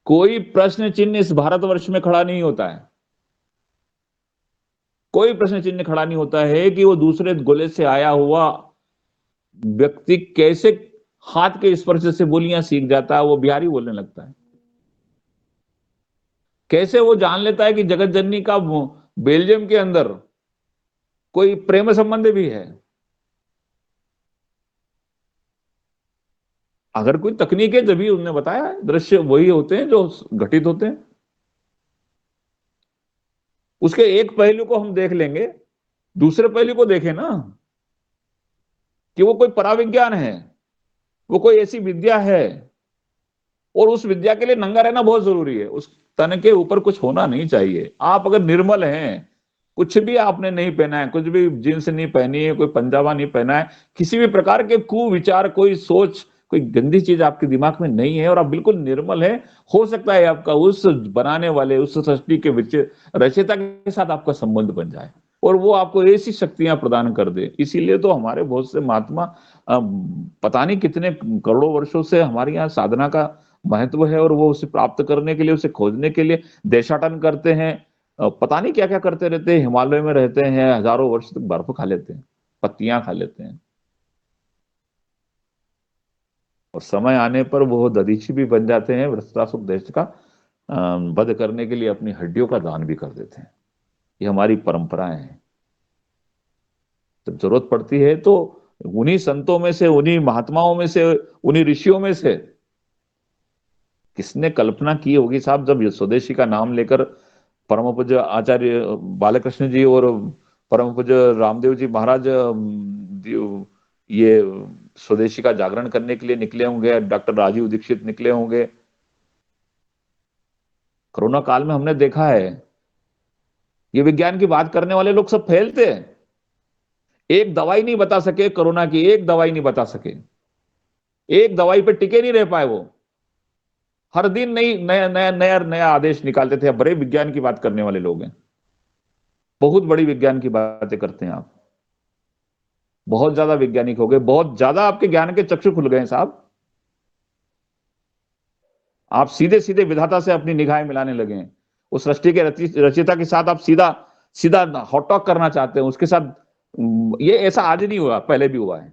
कोई प्रश्न चिन्ह इस भारतवर्ष में खड़ा नहीं होता है, कोई प्रश्न चिन्ह खड़ा नहीं होता है कि वो दूसरे गोले से आया हुआ व्यक्ति कैसे हाथ के स्पर्श से बोलियां सीख जाता है, वो बिहारी बोलने लगता है। कैसे वो जान लेता है कि जगत जननी का बेल्जियम के अंदर कोई प्रेम संबंध भी है। अगर कोई तकनीक है जब भी उन्होंने बताया, दृश्य वही होते हैं जो घटित होते हैं। उसके एक पहलू को हम देख लेंगे, दूसरे पहलू को देखें ना, कि वो कोई पराविज्ञान है, वो कोई ऐसी विद्या है, और उस विद्या के लिए नंगा रहना बहुत जरूरी है। उस तन के ऊपर कुछ होना नहीं चाहिए। आप अगर निर्मल हैं, कुछ भी आपने नहीं पहना है, कुछ भी जींस नहीं पहनी है, कोई पंजाबा नहीं पहना है, किसी भी प्रकार के कुविचार, कोई सोच, कोई गंदी चीज आपके दिमाग में नहीं है, और आप बिल्कुल निर्मल है, हो सकता है आपका उस बनाने वाले, उस सृष्टि के रचयिता के साथ आपका संबंध बन जाए और वो आपको ऐसी शक्तियां प्रदान कर दे। इसीलिए तो हमारे बहुत से महात्मा पता नहीं कितने करोड़ों वर्षों से हमारे यहाँ साधना का महत्व है, और वो उसे प्राप्त करने के लिए, उसे खोजने के लिए देशाटन करते हैं, पता नहीं क्या क्या करते रहते हैं। हिमालय में रहते हैं, हजारों वर्ष तक बर्फ खा लेते हैं, पत्तियां खा लेते हैं, और समय आने पर वो दधीची भी बन जाते हैं। वृत्रासुर देश का वध करने के लिए अपनी हड्डियों का दान भी कर देते हैं। ये हमारी परंपराएं हैं। जब जरूरत पड़ती है तो उन्हीं संतों में से, उन्हीं महात्माओं में से, उन्हीं ऋषियों में से किसने कल्पना की होगी साहब, जब स्वदेशी का नाम लेकर परम पूज्य आचार्य बालकृष्ण जी और परम पूज्य रामदेव जी महाराज ये स्वदेशी का जागरण करने के लिए निकले होंगे, डॉक्टर राजीव दीक्षित निकले होंगे। कोरोना काल में हमने देखा है, ये विज्ञान की बात करने वाले लोग सब फैलते हैं। एक दवाई नहीं बता सके कोरोना की, एक दवाई नहीं बता सके, एक दवाई पे टिके नहीं रह पाए। वो हर दिन नया नया नया नया आदेश निकालते थे। बड़े विज्ञान की बात करने वाले लोग हैं, बहुत बड़ी विज्ञान की बातें करते हैं आप, बहुत ज्यादा वैज्ञानिक हो गए, बहुत ज्यादा आपके ज्ञान के चक्षु खुल गए साहब। आप सीधे सीधे विधाता से अपनी निगाहें मिलाने लगे हैं। उस सृष्टि के रचयिता के साथ आप सीधा सीधा हॉट टॉक करना चाहते हैं उसके साथ। ये ऐसा आज नहीं हुआ, पहले भी हुआ है।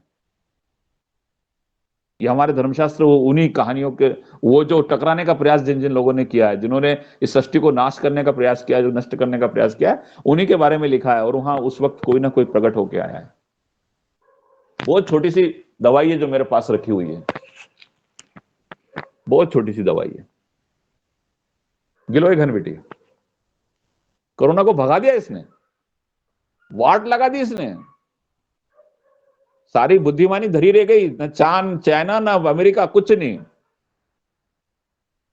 ये हमारे धर्मशास्त्र वो उन्हीं कहानियों के, वो जो टकराने का प्रयास जिन जिन लोगों ने किया है, जिन्होंने इस सृष्टि को नाश करने का प्रयास किया है, जो नष्ट करने का प्रयास किया है, उन्हीं के बारे में लिखा है। और वहां उस वक्त कोई ना कोई प्रकट होके आया है। बहुत छोटी सी दवाई है जो मेरे पास रखी हुई है, बहुत छोटी सी दवाई है, गिलोय घनविटी। कोरोना को भगा दिया इसने, वाट लगा दी इसने, सारी बुद्धिमानी धरी रह गई, न चांद चाइना ना अमेरिका, कुछ नहीं,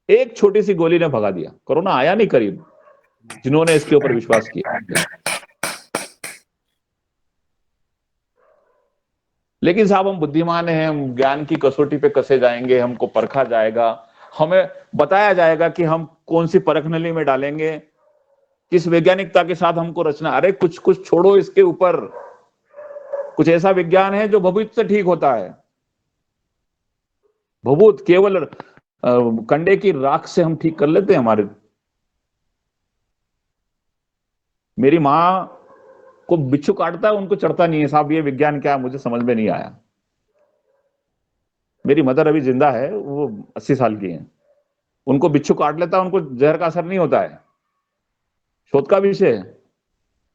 एक छोटी सी गोली ने भगा दिया। कोरोना आया नहीं करीब, जिन्होंने इसके ऊपर विश्वास किया। लेकिन साहब हम बुद्धिमान हैं, हम ज्ञान की कसौटी पे कसे जाएंगे, हमको परखा जाएगा, हमें बताया जाएगा कि हम कौन सी परख नली में डालेंगे, किस वैज्ञानिकता के साथ हमको रचना। अरे कुछ कुछ छोड़ो इसके ऊपर, कुछ ऐसा विज्ञान है जो भभूत से ठीक होता है। भभूत केवल कंडे की राख से हम ठीक कर लेते हैं हमारे। मेरी मां को बिच्छू काटता है, उनको चढ़ता नहीं है। साहब ये विज्ञान क्या है, मुझे समझ में नहीं आया। मेरी मदर अभी जिंदा है, वो 80 साल की है, उनको बिच्छू काट लेता है, उनको जहर का असर नहीं होता है। शोध का विषय है।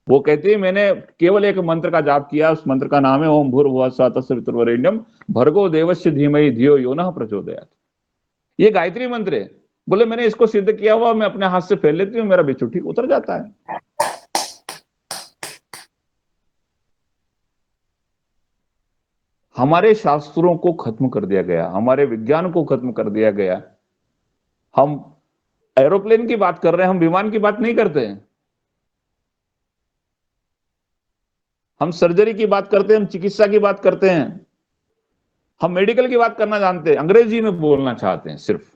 वो कहती है मैंने केवल एक मंत्र का जाप किया, उस मंत्र का नाम है ओम भूर्भुवः स्वः तत्सवितुर्वरेण्यम भर्गो देवस्य धीमहि धियो यो नः प्रचोदयात्। ये गायत्री मंत्र है। बोले मैंने इसको सिद्ध किया हुआ, मैं अपने हाथ से फैल लेती हूँ, मेरा बिच्छू ठीक उतर जाता है। हमारे शास्त्रों को खत्म कर दिया गया, हमारे विज्ञान को खत्म कर दिया गया। हम एरोप्लेन की बात कर रहे हैं, हम विमान की बात नहीं करते हैं। हम सर्जरी की बात करते हैं, हम चिकित्सा की बात करते हैं, हम मेडिकल की बात करना जानते हैं, अंग्रेजी में बोलना चाहते हैं सिर्फ।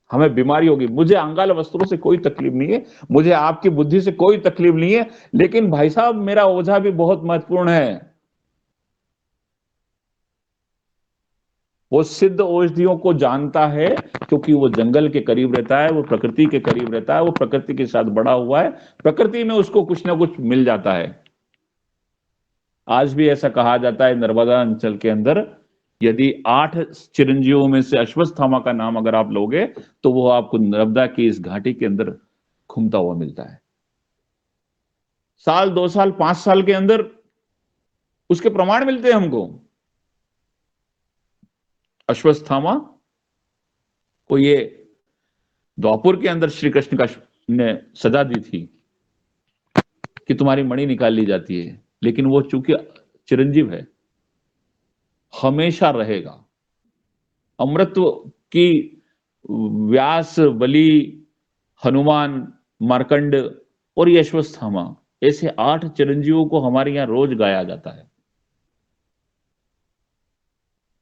हमें बीमारी होगी, मुझे अंगाल वस्त्रों से कोई तकलीफ नहीं है, मुझे आपकी बुद्धि से कोई तकलीफ नहीं है, लेकिन भाई साहब मेरा ओझा भी बहुत महत्वपूर्ण है। वो सिद्ध औषधियों को जानता है, क्योंकि वो जंगल के करीब रहता है, वो प्रकृति के करीब रहता है, वो प्रकृति के साथ बड़ा हुआ है, प्रकृति में उसको कुछ ना कुछ मिल जाता है। आज भी ऐसा कहा जाता है नर्मदा अंचल के अंदर, यदि 8 चिरंजीवों में से अश्वत्थामा का नाम अगर आप लोगे तो वो आपको नर्मदा की इस घाटी के अंदर घूमता हुआ मिलता है। साल 2 साल 5 साल के अंदर उसके प्रमाण मिलते हैं हमको। अश्वत्थामा को ये द्वापुर के अंदर श्री कृष्ण का ने सजा दी थी कि तुम्हारी मणि निकाल ली जाती है, लेकिन वो चूंकि चिरंजीव है हमेशा रहेगा। अमृतत्व की व्यास, बलि, हनुमान, मार्कंड और ये अश्वत्थामा, ऐसे 8 चिरंजीवों को हमारे यहां रोज गाया जाता है।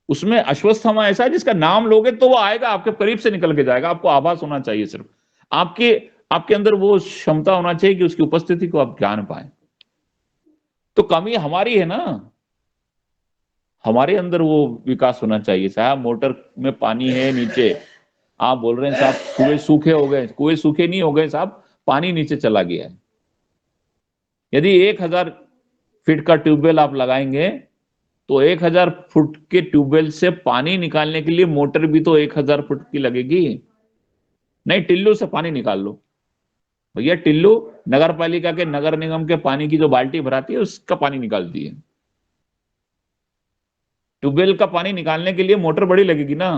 उसमें अश्वत्थामा ऐसा है जिसका नाम लोगे तो वो आएगा, आपके करीब से निकल के जाएगा। आपको आभास होना चाहिए, सिर्फ आपके अंदर वो क्षमता होना चाहिए कि उसकी उपस्थिति को आप जान पाए। तो कमी हमारी है ना, हमारे अंदर वो विकास होना चाहिए। साहब मोटर में पानी है नीचे, आप बोल रहे हैं साहब कुएं सूखे हो गए, कुएं सूखे नहीं हो गए साहब, पानी नीचे चला गया है। यदि 1000 फीट का ट्यूबवेल आप लगाएंगे तो 1000 फुट के ट्यूबवेल से पानी निकालने के लिए मोटर भी तो 1000 फुट की लगेगी। नहीं, टिल्लू से पानी निकाल लो भैया। टिल्लू नगर पालिका के, नगर निगम के पानी की जो बाल्टी भराती है उसका पानी निकालती है। ट्यूबवेल का पानी निकालने के लिए मोटर बड़ी लगेगी ना।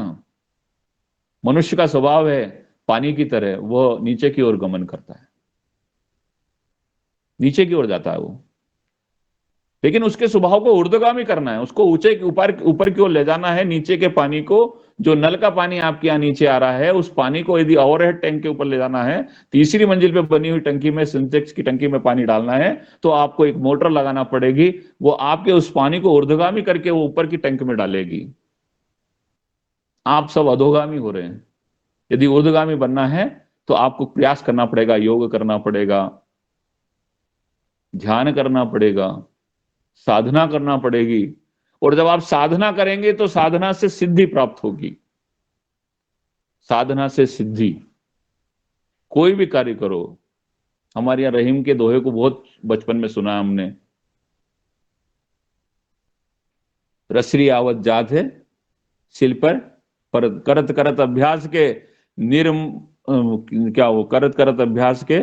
मनुष्य का स्वभाव है पानी की तरह, वो नीचे की ओर गमन करता है, नीचे की ओर जाता है वो। लेकिन उसके स्वभाव को ऊर्ध्वगामी करना है, उसको ऊंचे ऊपर की ओर ले जाना है। नीचे के पानी को, जो नल का पानी आपके यहाँ नीचे आ रहा है, उस पानी को यदि ओवरहेड टैंक के ऊपर ले जाना है, तीसरी मंजिल पे बनी हुई टंकी में, सिंटेक्स की टंकी में पानी डालना है, तो आपको एक मोटर लगाना पड़ेगी। वो आपके उस पानी को ऊर्ध्वगामी करके वो ऊपर की टंक में डालेगी। आप सब अधोगामी हो रहे हैं। यदि ऊर्ध्वगामी बनना है तो आपको प्रयास करना पड़ेगा, योग करना पड़ेगा, ध्यान करना पड़ेगा, साधना करना पड़ेगी। और जब आप साधना करेंगे तो साधना से सिद्धि प्राप्त होगी। साधना से सिद्धि, कोई भी कार्य करो। हमारे यहां रहीम के दोहे को बहुत बचपन में सुना हमने, रसरी आवत जात है शिल पर करत करत अभ्यास के निर्म क्या वो करत करत अभ्यास के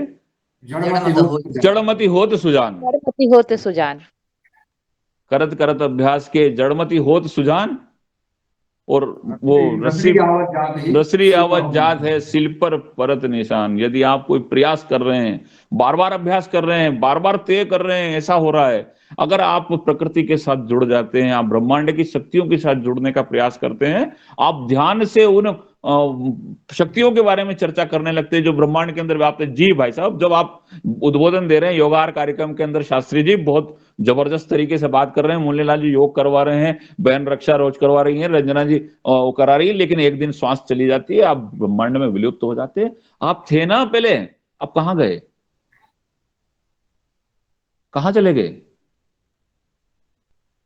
जड़मति होत सुजान। गणपति होते सुजान। करत करत अभ्यास के जड़मति होत सुजान। और वो रस्सी रसरी आवत जात है सिल पर परत निशान। यदि आप कोई प्रयास कर रहे हैं, बार बार अभ्यास कर रहे हैं, बार बार तय कर रहे हैं, ऐसा हो रहा है, अगर आप प्रकृति के साथ जुड़ जाते हैं, आप ब्रह्मांड की शक्तियों के साथ जुड़ने का प्रयास करते हैं, आप ध्यान से उन शक्तियों के बारे में चर्चा करने लगते हैं जो ब्रह्मांड के अंदर व्याप्त है। जी भाई साहब, जब आप उद्बोधन दे रहे हैं योगार कार्यक्रम के अंदर, शास्त्री जी बहुत जबरदस्त तरीके से बात कर रहे हैं, मुन्नीलाल जी योग करवा रहे हैं, बहन रक्षा रोज करवा रही है, रंजना जी वो करा रही है, लेकिन एक दिन श्वास चली जाती है, आप ब्रह्मांड में विलुप्त हो जाते हैं। आप थे ना पहले, अब कहां गए, कहां चले गए?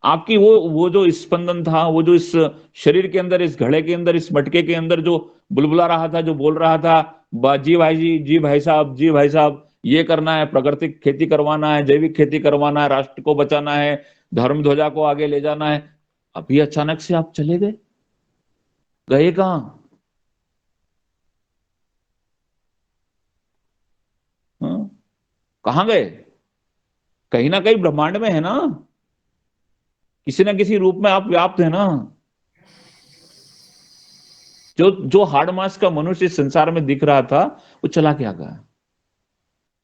आपकी वो जो स्पंदन था, वो जो इस शरीर के अंदर, इस घड़े के अंदर, इस मटके के अंदर जो बुलबुला रहा था, जो बोल रहा था, जी भाई जी, जी भाई साहब, जी भाई साहब, ये करना है, प्राकृतिक खेती करवाना है, जैविक खेती करवाना है, राष्ट्र को बचाना है, धर्म ध्वजा को आगे ले जाना है, अभी अचानक से आप चले गए, गए कहां? हाँ? कहां गए? कहीं ना कहीं ब्रह्मांड में है ना, किसी ना किसी रूप में आप व्याप्त है ना। जो जो हार्ड मास का मनुष्य इस संसार में दिख रहा था, वो चला क्या गया?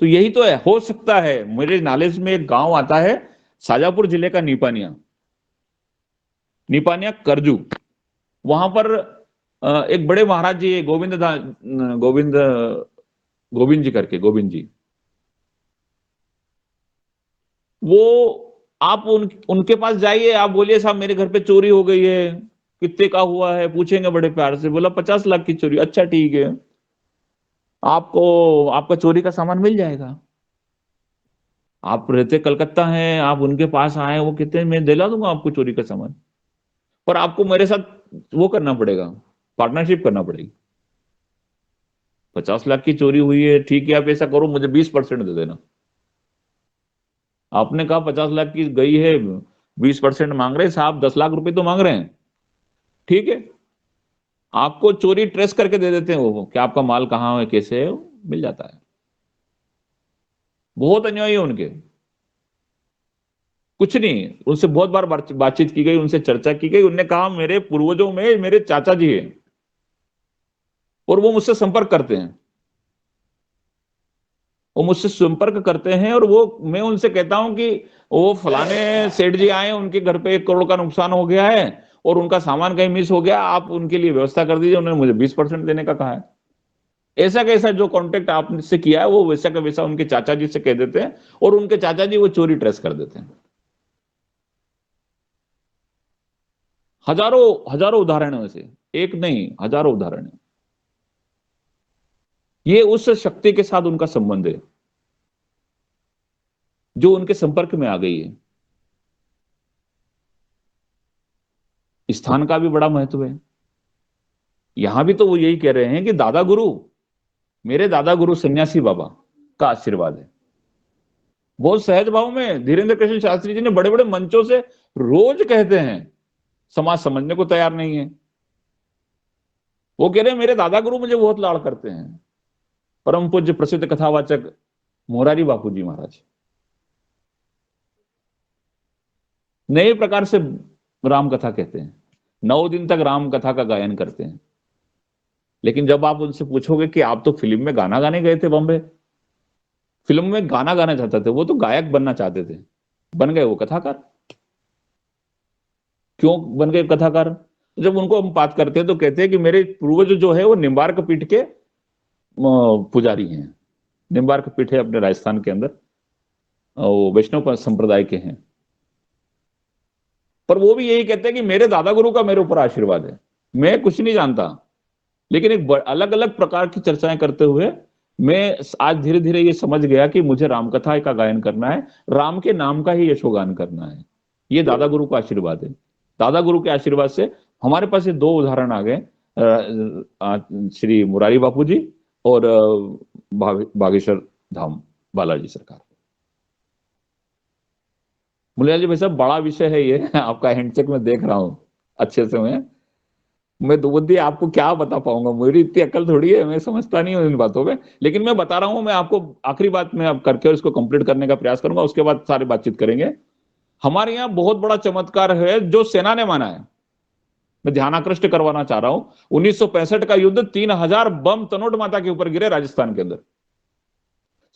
तो यही तो है। हो सकता है, मेरे नॉलेज में एक गांव आता है शाजापुर जिले का नीपानिया, नीपानिया करजू, वहां पर एक बड़े महाराज जी गोविंद गोविंद जी करके, गोविंद जी, वो आप उनके पास जाइए, आप बोलिए साहब मेरे घर पे चोरी हो गई है, कितने का हुआ है, पूछेंगे बड़े प्यार से, बोला 50 लाख की चोरी। अच्छा ठीक है, आपको आपका चोरी का सामान मिल जाएगा। आप रहते कलकत्ता हैं, आप उनके पास आए, वो कहते हैं मैं दिला दूंगा आपको चोरी का सामान, पर आपको मेरे साथ वो करना पड़ेगा, पार्टनरशिप करना पड़ेगी। 50 लाख की चोरी हुई है, ठीक है, आप ऐसा करो मुझे 20% दे देना। आपने कहा 50 लाख की गई है, 20% मांग रहे साहब, 10 लाख रुपए तो मांग रहे हैं, ठीक है, आपको चोरी ट्रेस करके दे देते हैं, वो कि आपका माल कहाँ है, कैसे है, मिल जाता है। बहुत अन्यायी है उनके, कुछ नहीं, उनसे बहुत बार बातचीत की गई, उनसे चर्चा की गई, उनने कहा मेरे पूर्वजों में मेरे चाचा जी हैं और वो मुझसे संपर्क करते हैं, वो मुझसे संपर्क करते हैं, और वो मैं उनसे कहता हूं कि वो फलाने सेठ जी आए, उनके घर पे 1 करोड़ का नुकसान हो गया है और उनका सामान कहीं मिस हो गया, आप उनके लिए व्यवस्था कर दीजिए। उन्होंने मुझे 20% देने का कहा है। ऐसा कैसा जो कॉन्टेक्ट आपसे किया है वो वैसा का वैसा उनके चाचा जी से कह देते हैं, और उनके चाचा जी वो चोरी ट्रेस कर देते हैं। हजारों हजारों उदाहरण है, वैसे एक नहीं, हजारों उदाहरण है। ये उस शक्ति के साथ उनका संबंध है जो उनके संपर्क में आ गई है। स्थान का भी बड़ा महत्व है। यहां भी तो वो यही कह रहे हैं कि दादा गुरु, मेरे दादा गुरु सन्यासी बाबा का आशीर्वाद है। बहुत सहज भाव में धीरेन्द्र कृष्ण शास्त्री जी ने बड़े बड़े मंचों से रोज कहते हैं, समाज समझने को तैयार नहीं है। वो कह रहे हैं मेरे दादा गुरु मुझे बहुत लाड़ करते हैं। परम पूज्य प्रसिद्ध कथावाचक मोरारी बापू जी महाराज नए प्रकार से राम कथा कहते हैं, 9 दिन तक राम कथा का गायन करते हैं। लेकिन जब आप उनसे पूछोगे कि आप तो फिल्म में गाना गाने गए थे बॉम्बे, फिल्म में गाना गाना चाहते थे, वो तो गायक बनना चाहते थे, बन गए वो कथाकार। क्यों बन गए कथाकार? जब उनको हम बात करते हैं तो कहते हैं कि मेरे पूर्वज जो है वो निम्बार्क पीठ के पुजारी हैं। निम्बार्क पीठ है अपने राजस्थान के अंदर, वो वैष्णव संप्रदाय के हैं। पर वो भी यही कहते हैं कि मेरे दादा गुरु का मेरे ऊपर आशीर्वाद है, मैं कुछ नहीं जानता। लेकिन एक अलग अलग प्रकार की चर्चाएं करते हुए मैं आज धीरे धीरे ये समझ गया कि मुझे रामकथा का गायन करना है, राम के नाम का ही यशोगान करना है। ये दादा गुरु का आशीर्वाद है। दादा गुरु के आशीर्वाद से हमारे पास ये 2 उदाहरण आ गए, श्री मुरारी बापू जी और बागेश्वर धाम बालाजी सरकार। मुनिलाल जी भाई साहब, बड़ा विषय है ये, आपका हैंडचेक में देख रहा हूं अच्छे से मैं। मैं दुबुद्धि आपको क्या बता पाऊंगा, मेरी इतनी अकल थोड़ी है, मैं समझता नहीं हूँ इन बातों में। लेकिन मैं बता रहा हूं, मैं आपको आखिरी बात में अब करके और इसको कंप्लीट करने का प्रयास करूंगा, उसके बाद सारी बातचीत करेंगे। हमारे यहाँ बहुत बड़ा चमत्कार है जो सेना ने माना है, मैं ध्यान आकृष्ट करवाना चाह रहा हूं। 1965 का युद्ध, 3000 बम तनोट माता के ऊपर गिरे राजस्थान के अंदर।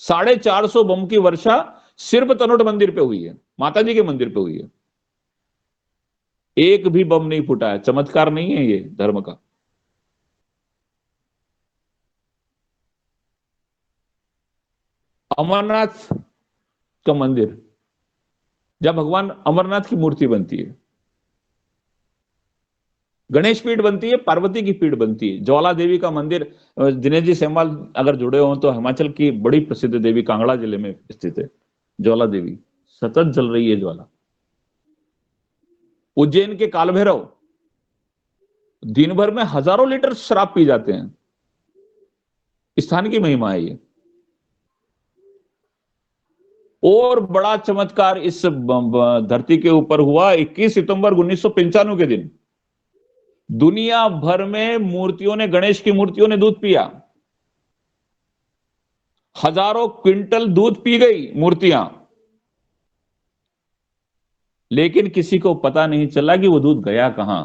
450 बम की वर्षा सिर्फ तनोट मंदिर पे हुई है, माता जी के मंदिर पे हुई है। एक भी बम नहीं फूटा है। चमत्कार नहीं है ये धर्म का? अमरनाथ का मंदिर, जब भगवान अमरनाथ की मूर्ति बनती है, गणेश पीठ बनती है, पार्वती की पीठ बनती है, ज्वाला देवी का मंदिर, दिनेश जी सेमवाल अगर जुड़े हो तो हिमाचल की बड़ी प्रसिद्ध देवी, कांगड़ा जिले में स्थित है ज्वाला देवी, सतत जल रही है ज्वाला। उज्जैन के काल भैरव, दिन भर में हजारों लीटर शराब पी जाते हैं। स्थान की महिमा है ये। और बड़ा चमत्कार इस धरती के ऊपर हुआ 21 सितंबर 1995 के दिन। दुनिया भर में मूर्तियों ने, गणेश की मूर्तियों ने दूध पिया। हजारों क्विंटल दूध पी गई मूर्तियां, लेकिन किसी को पता नहीं चला कि वो दूध गया कहां।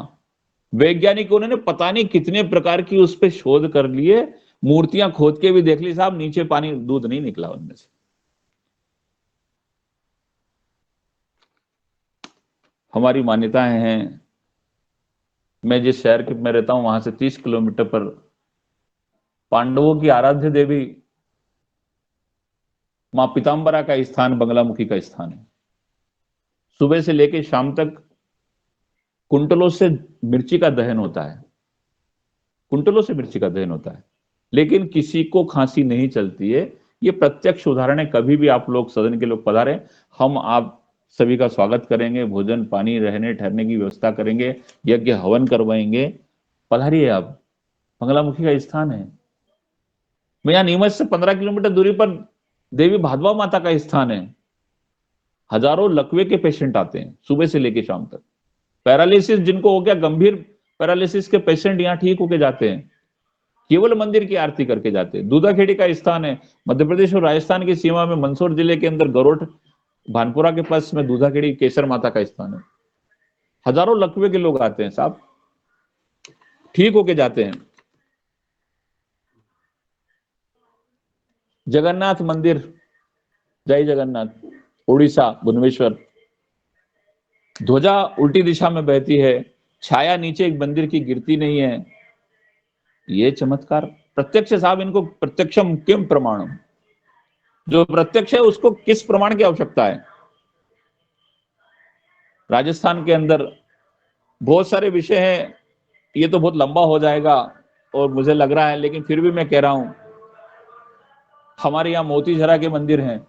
वैज्ञानिकों ने पता नहीं कितने प्रकार की उस पर शोध कर लिए, मूर्तियां खोद के भी देख ली साहब, नीचे पानी, दूध नहीं निकला उनमें से। हमारी मान्यताएं हैं। मैं जिस शहर में रहता हूं वहां से 30 किलोमीटर पर पांडवों की आराध्य देवी मां पीताम्बरा का स्थान, बंगलामुखी का स्थान है। सुबह से लेकर शाम तक कुंटलों से मिर्ची का दहन होता है, कुंटलों से मिर्ची का दहन होता है, लेकिन किसी को खांसी नहीं चलती है। ये प्रत्यक्ष उदाहरण है। कभी भी आप लोग, सदन के लोग पधारे, हम आप सभी का स्वागत करेंगे, भोजन पानी, रहने ठहरने की व्यवस्था करेंगे, यज्ञ हवन करवाएंगे। पधारिए आप, बंगलामुखी का स्थान है। मैं यहाँ नीमच से 15 किलोमीटर दूरी पर देवी भादवा माता का स्थान है। हजारों लकवे के पेशेंट आते हैं सुबह से लेकर शाम तक। पैरालिसिस जिनको हो गया, गंभीर पैरालिसिस के पेशेंट यहाँ ठीक होके जाते हैं, केवल मंदिर की आरती करके जाते हैं। दूधाखेड़ी का स्थान है, मध्य प्रदेश और राजस्थान की सीमा में, मंदसौर जिले के अंदर गरोठ भानपुरा के पास में दूधाखेड़ी केसर माता का स्थान है। हजारों लकवे के लोग आते हैं साहब, ठीक होके जाते हैं। जगन्नाथ मंदिर, जय जगन्नाथ, उड़ीसा भुवनेश्वर, ध्वजा उल्टी दिशा में बहती है, छाया नीचे एक मंदिर की गिरती नहीं है। ये चमत्कार प्रत्यक्ष साहब, इनको प्रत्यक्षम किम प्रमाणम, जो प्रत्यक्ष है उसको किस प्रमाण की आवश्यकता है। राजस्थान के अंदर बहुत सारे विषय हैं, ये तो बहुत लंबा हो जाएगा और मुझे लग रहा है, लेकिन फिर भी मैं कह रहा हूं, हमारे यहाँ मोतीझरा के मंदिर हैं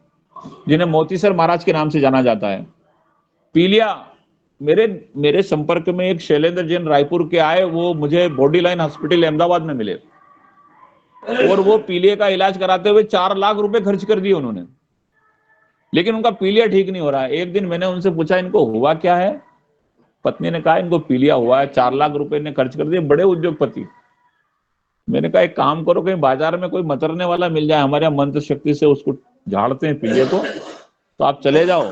जिन्हें मोतीसर महाराज के नाम से जाना जाता है। पीलिया, मेरे संपर्क में एक शैलेंद्र जैन रायपुर के आए, वो मुझे बॉडी लाइन हॉस्पिटल अहमदाबाद में मिले, और वो पीलिया का इलाज कराते हुए 4 लाख रुपए खर्च कर दिए उन्होंने, लेकिन उनका पीलिया ठीक नहीं हो रहा है। एक दिन मैंने उनसे पूछा इनको हुआ क्या है, पत्नी ने कहा इनको पीलिया हुआ है, 4 लाख रुपए ने खर्च कर दिए, बड़े उद्योगपति। मैंने कहा एक काम करो, कहीं बाजार में कोई मतरने वाला मिल जाए, हमारे यहाँ मंत्र शक्ति से उसको झाड़ते हैं पीलिया को, तो आप चले जाओ।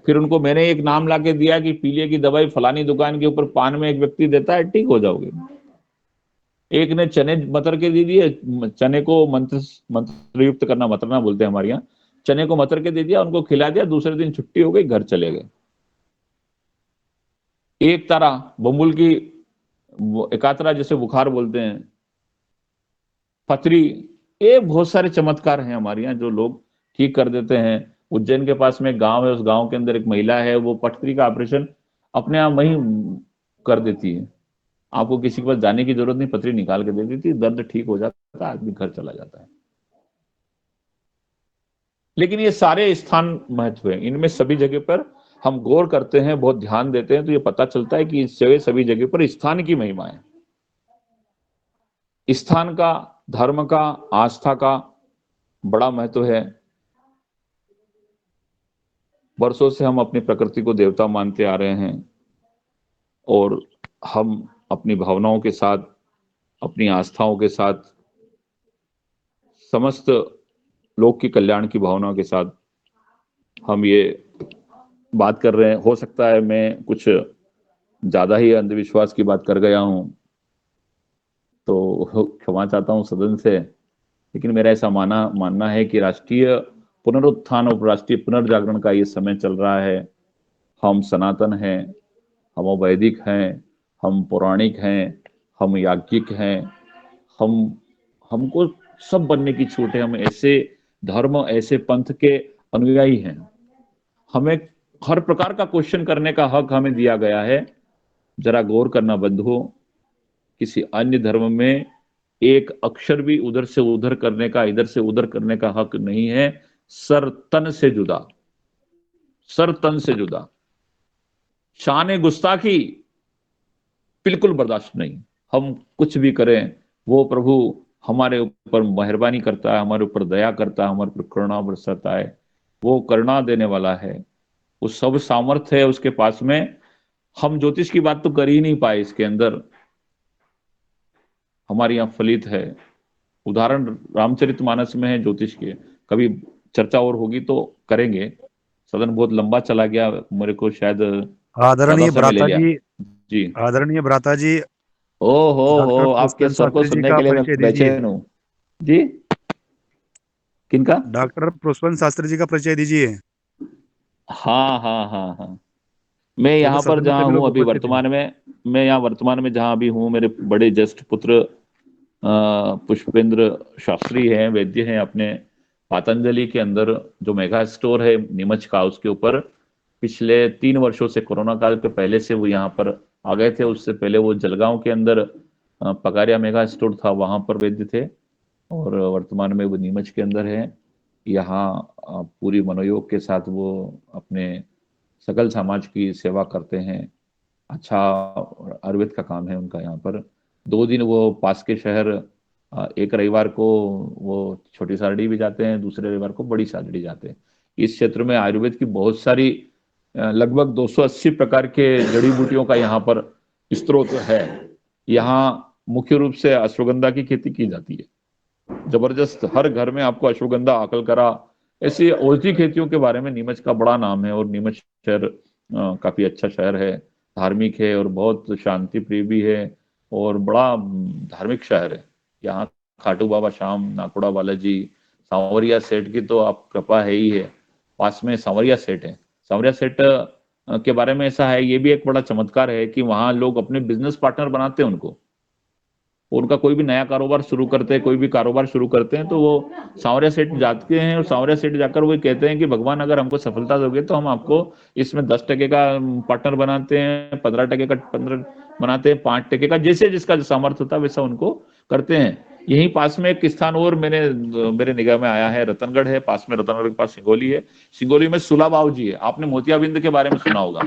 फिर उनको मैंने एक नाम लाके दिया कि पीलिया की दवाई फलानी दुकान के ऊपर पान में एक व्यक्ति देता है, ठीक हो जाओगे। एक ने चने मतर के दे दिए, चने को मंत्र युक्त करना, मतरना बोलते हैं हमारे यहाँ, चने को मतर के दे दिया, उनको खिला दिया, दूसरे दिन छुट्टी हो गई, घर चले गए। एक तारा बम्बुल की एकात्रा जिसे बुखार बोलते हैं, पथरी, ये बहुत सारे चमत्कार हैं हमारे यहाँ जो लोग ठीक कर देते हैं। उज्जैन के पास में गांव है, उस गांव के अंदर एक महिला है, वो पथरी का ऑपरेशन अपने आप वहीं कर देती है, आपको किसी के पास जाने की जरूरत नहीं, पथरी निकाल के दे देती है, दर्द ठीक हो जाता है, आदमी घर चला जाता है। लेकिन ये सारे स्थान महत्व है, इनमें सभी जगह पर हम गौर करते हैं, बहुत ध्यान देते हैं, तो ये पता चलता है कि इस जगह सभी जगह पर स्थान की महिमा है। स्थान का, धर्म का, आस्था का बड़ा महत्व है। वर्षों से हम अपनी प्रकृति को देवता मानते आ रहे हैं, और हम अपनी भावनाओं के साथ, अपनी आस्थाओं के साथ, समस्त लोक की कल्याण की भावना के साथ हम ये बात कर रहे हैं। हो सकता है मैं कुछ ज्यादा ही अंधविश्वास की बात कर गया हूं, तो क्षमा चाहता हूं सदन से। लेकिन मेरा ऐसा मानना है कि राष्ट्रीय पुनरुत्थान और राष्ट्रीय पुनर्जागरण का ये समय चल रहा है। हम सनातन हैं, हम वैदिक हैं, हम पौराणिक हैं, हम याज्ञिक हैं, हम हमको सब बनने की छूट है। हम ऐसे धर्म, ऐसे पंथ के अनुयायी हैं। हमें हर प्रकार का क्वेश्चन करने का हक हमें दिया गया है। जरा गौर करना बंधुओं, किसी अन्य धर्म में एक अक्षर भी उधर से उधर करने का, इधर से उधर करने का हक नहीं है। सर तन से जुदा, सर तन से जुदा। शान गुस्ताखी बिल्कुल बर्दाश्त नहीं। हम कुछ भी करें, वो प्रभु हमारे ऊपर मेहरबानी करता है, हमारे ऊपर दया करता है, हमारे ऊपर करुणा बरसाता है। वो करुणा देने वाला है, वो सब सामर्थ्य है उसके पास में। हम ज्योतिष की बात तो कर ही नहीं पाए इसके अंदर, हमारे यहाँ फलित है। उदाहरण रामचरितमानस में है ज्योतिष के। कभी चर्चा और होगी तो करेंगे। सदन बहुत लंबा चला गया, मेरे को शायद ज्यादा आदरणीय समय ले भ्राता लिया। जी, जी। आदरणीय भ्राता जी, ओ डॉक्टर हो, आपके पुष्पेंद्र स्वर को शास्त्री जी सुनने का के लिए मैं परिचय दीजिए। बेचैन हूँ। जी, किनका? डॉक्टर पुष्पेंद्र शास्त्री जी का परिचय दीजिए। हाँ हाँ हाँ हाँ। मैं क्योंकि यहाँ पर सदन में जहाँ सभी हूँ लोग अभी उपस्थित हैं। वर्तमान में, मैं यहाँ वर्तमान में जहाँ अभी हूँ, मेरे बड़े ज्येष्ठ पुत्र पुष्पेंद्र शास्त्री हैं, वैद्य हैं। अपने पतंजलि के अंदर जो मेगा स्टोर है नीमच का, उसके ऊपर पिछले 3 वर्षों से, कोरोना काल के पहले से वो यहाँ पर आ गए थे। उससे पहले वो जलगांव के अंदर पगारिया मेगा स्टोर था, वहां पर वैद्य थे। और वर्तमान में वो नीमच के अंदर है। यहाँ पूरी मनोयोग के साथ वो अपने सकल समाज की सेवा करते हैं। अच्छा आयुर्वेद का काम है उनका यहाँ पर। 2 दिन वो पास के शहर, एक रविवार को वो छोटी सारडी भी जाते हैं, दूसरे रविवार को बड़ी सारडी जाते हैं। इस क्षेत्र में आयुर्वेद की बहुत सारी लगभग 280 प्रकार के जड़ी बूटियों का यहाँ पर स्रोत है। यहाँ मुख्य रूप से अश्वगंधा की खेती की जाती है। जबरदस्त, हर घर में आपको अश्वगंधा, आकलकरा, ऐसी औषधि खेतियों के बारे में नीमच का बड़ा नाम है। और नीमच शहर काफी अच्छा शहर है, धार्मिक है और बहुत शांति प्रिय भी है, और बड़ा धार्मिक शहर है। यहाँ खाटू बाबा श्याम, नाकोड़ा बालाजी, सांवरिया सेठ की तो आप कृपा है ही है। पास में सांवरिया सेठ है। सांवरिया सेठ के बारे में ऐसा है, ये भी एक बड़ा चमत्कार है कि वहां लोग अपने बिजनेस पार्टनर बनाते हैं उनको। उनका कोई भी नया कारोबार शुरू करते हैं, कोई भी कारोबार शुरू करते हैं, तो वो सांवरिया सेठ जाते हैं और सांवरिया सेठ जाकर वो कहते हैं कि भगवान अगर हमको सफलता दोगे तो हम आपको इसमें 10% का पार्टनर बनाते हैं, 15% का 15 बनाते हैं, 5% का, जैसे जिसका जो सामर्थ्य होता है वैसा उनको करते हैं। यहीं पास में एक स्थान और मेरे निगाह में आया है, रतनगढ़ है पास में। रतनगढ़ के पास सिंगोली है। सिंगोली में सुलाबाव जी है। आपने मोतियाबिंद के बारे में सुना होगा।